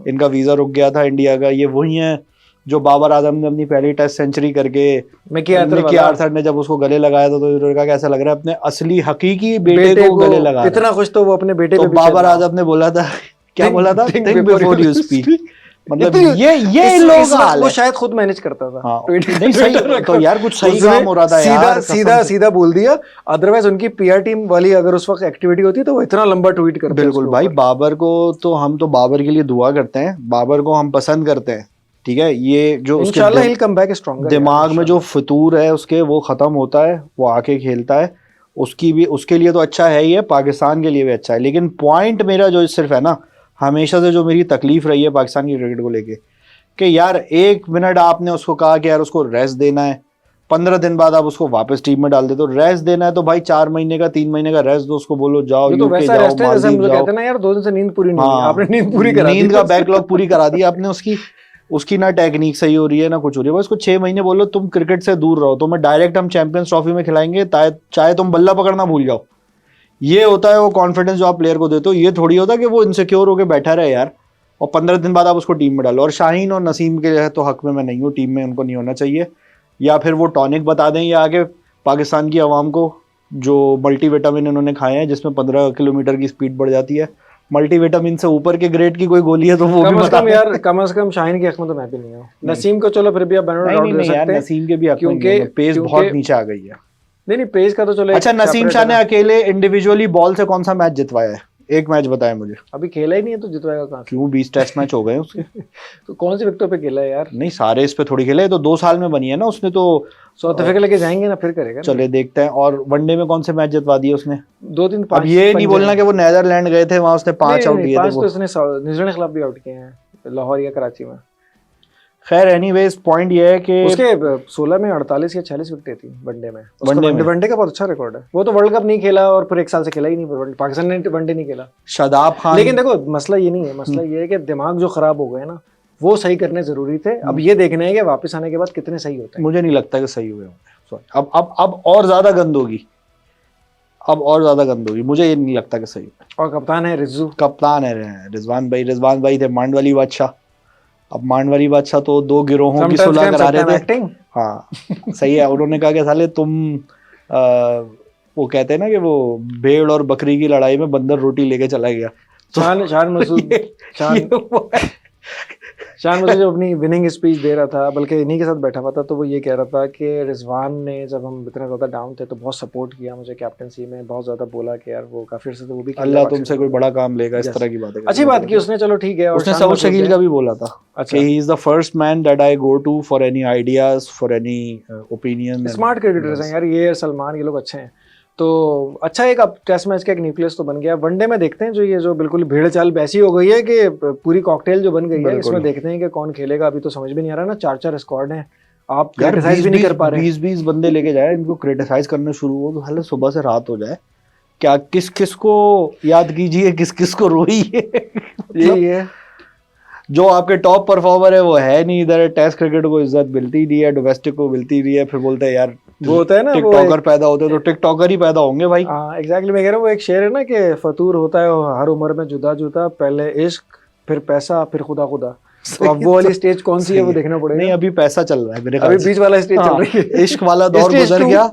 इनका वीजा रुक गया था इंडिया का। ये वही हैं जो बाबर आजम ने अपनी पहली टेस्ट सेंचुरी करके मिकी आर्थर ने जब उसको गले लगाया था, तो इन्होंने कहा कैसा लग रहा है अपने असली हकीकी बेटे को गले लगा, इतना खुश तो वो अपने बेटे तो पे बाबर आजम ने बोला था, क्या बोला था, थिंक बिफोर यू स्पीक। मतलब ये लोग वो शायद खुद मैनेज करता था। हाँ, नहीं सही तो यार कुछ सही काम हो रहा था यार, सीधा बोल दिया। अदरवाइज उनकी पीआर टीम वाली अगर उस वक्त एक्टिविटी होती तो वो इतना लंबा ट्वीट करते। बिल्कुल भाई, बाबर को तो हम तो बाबर के लिए दुआ करते हैं, बाबर को हम पसंद करते हैं, ठीक है। ये जो इंशाल्लाह he'll come back stronger, दिमाग में जो फितूर है उसके वो खत्म होता है, वो आके खेलता है, उसके लिए तो अच्छा है ही है, पाकिस्तान के लिए भी अच्छा है। लेकिन पॉइंट मेरा जो सिर्फ है ना, हमेशा से जो मेरी तकलीफ रही है पाकिस्तान की क्रिकेट को लेके, कि यार 1 मिनट आपने उसको कहा कि यार उसको रेस्ट देना है, 15 दिन बाद आप उसको वापस टीम में डाल देते हो। रेस्ट देना है तो भाई 4 महीने का 3 महीने का रेस्ट दो उसको, बोलो जाओ तो यूके जाओ, मालदीव जाओ। कहते हैं ना यार 2 दिन से नींद पूरी नहीं हुई, हाँ, आपने नींद पूरी करा दी, नींद का बैकलॉग पूरी करा दी आपने उसकी ना टेक्निक सही हो रही है ना कुछ हो रही है। बस उसको 6 महीने बोलो तुम क्रिकेट से दूर रहो, तो मैं डायरेक्ट हम चैंपियंस ट्रॉफी में खिलाएंगे, चाहे तुम बल्ला पकड़ना भूल जाओ। ये होता है वो कॉन्फिडेंस जो आप प्लेयर को देते हो। ये थोड़ी होता कि वो इनसिक्योर होकर बैठा रहे यार, और 15 दिन बाद आप उसको टीम में डालो। और शाहीन और नसीम के तो हक में मैं नहीं हूँ, टीम में उनको नहीं होना चाहिए। या फिर वो टॉनिक बता दें या आगे पाकिस्तान की आवाम को, जो मल्टीविटामिन इन्होंने खाए हैं जिसमें 15 किलोमीटर की स्पीड बढ़ जाती है, मल्टीविटामिन से ऊपर के ग्रेड की कोई गोली है तो वो भी बता यार। कम से कम शाहीन के हक में तो मैं भी नहीं हूँ। नसीम को चलो फिर भी आप बैनर नहीं नहीं यार, नसीम के भी हक में नहीं है, पेस बहुत नीचे आ गई है। नहीं पेस का तो चलो। अच्छा, नसीम शाह ने अकेले इंडिविजुअली बॉल से कौन सा मैच जितवाया है? एक मैच बताया मुझे। अभी खेला ही नहीं है तो जितवाएगा कहाँ? क्यों, 20 टेस्ट मैच हो गए उसके। तो कौन सी विकेटों पे खेला है यार? नहीं सारे इस पे थोड़ी खेला है, तो 2 साल में बनी है ना उसने, तो साउथ अफ्रीका लेके जाएंगे ना, फिर करेगा। चले देखते हैं। और वनडे में कौन से मैच जितवा दिए उसने? 2-3 अब ये नहीं बोलना कि वो नीदरलैंड गए थे वहां उसने 5 आउट दिए थे। 5 तो उसने न्यूजीलैंड के खिलाफ भी आउट किए हैं, लाहौर या कराची में। खैर एनीवेज पॉइंट ये है कि उसके 16 में 48 या 46 विकेटें थी वनडे में। वनडे का बहुत अच्छा रिकॉर्ड है। वो तो वर्ल्ड कप नहीं खेला और फिर 1 साल से खेला ही नहीं, पाकिस्तान ने वनडे नहीं खेला। शादाब खान। लेकिन देखो मसला ये नहीं है, मसला ये है कि दिमाग जो खराब हो गए ना वो सही करने जरूरी थे। अब ये देखना है कि वापस आने के बाद कितने सही होते हैं। मुझे नहीं लगता कि सही हुए होंगे। अब और ज्यादा गंद होगी, मुझे ये नहीं लगता कि सही। और कप्तान है रिजू, कप्तान है रिजवान भाई थे मांडवाली बादशाह। अब मांडवाली बादशाह तो 2 गिरोहों की सुलह करा रहे थे। हाँ सही है। उन्होंने कहा कि साले तुम वो कहते हैं ना कि वो भेड़ और बकरी की लड़ाई में बंदर रोटी लेके चला गया। शान मुझे जो अपनी विनिंग स्पीच दे रहा था, बल्कि इन्हीं के साथ बैठा हुआ था, तो वो ये कह रहा था कि रिजवान ने जब हम इतना ज़्यादा डाउन थे तो बहुत सपोर्ट किया मुझे कैप्टनसी में, बहुत ज़्यादा बोला कि यार वो काफी से तो वो भी अल्लाह तुमसे कोई बड़ा काम लेगा, इस तरह की बातें। अच्छी बात की उसने, चलो ठीक है। और उसने सऊद शकील का भी बोला था कि he is the first man that I go to for any ideas, for any opinion. Smart cricketers हैं यार ये, सलमान, ये लोग अच्छे हैं। तो अच्छा, एक अब टेस्ट मैच का एक न्यूक्लियस तो बन गया। वनडे में देखते हैं जो ये जो बिल्कुल भीड़ चाल ऐसी हो गई है कि पूरी कॉकटेल जो बन गई है, इसमें देखते हैं कि कौन खेलेगा। अभी तो समझ भी नहीं आ रहा ना, 4 स्क्वाड हैं, आप क्रिटिसाइज भी नहीं कर पा रहे। 20 बंदे लेके जाए, इनको क्रिटिसाइज करने शुरू हो तो हाल सुबह से रात हो जाए। क्या किस किस को याद कीजिए, किस किस को रोइए। यही है, जो आपके टॉप परफॉर्मर है वो है नहीं इधर। टेस्ट क्रिकेट को इज्जत मिलती नहीं है, डोमेस्टिक को मिलती नहीं है। फिर बोलते हैं यार वो होता है ना, टिकटॉकर पैदा होते तो टिकटॉकर ही पैदा होंगे भाई। हाँ एग्जैक्टली, मैं कह रहा हूँ वो एक शेर है ना कि फतूर होता है हर उम्र में जुदा जुदा, पहले इश्क फिर पैसा फिर खुदा खुदा। तो अब वो वाली स्टेज कौन सी है वो देखना पड़ेगा। नहीं अभी पैसा चल रहा है मेरे ख्याल अभी बीच वाला स्टेज चल रही है। इश्क वाला दौर गुजर गया,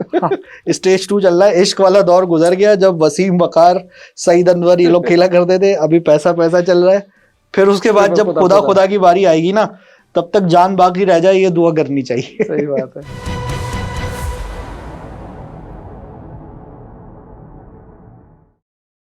स्टेज 2 चल रहा है। इश्क वाला दौर गुजर गया जब वसीम वकार, सईद अनवर ये लोग खेला करते थे। अभी पैसा चल रहा है। फिर उसके बाद जब खुदा की बारी आएगी ना, तब तक जान बाकी रह जाए, ये दुआ करनी चाहिए। सही बात है।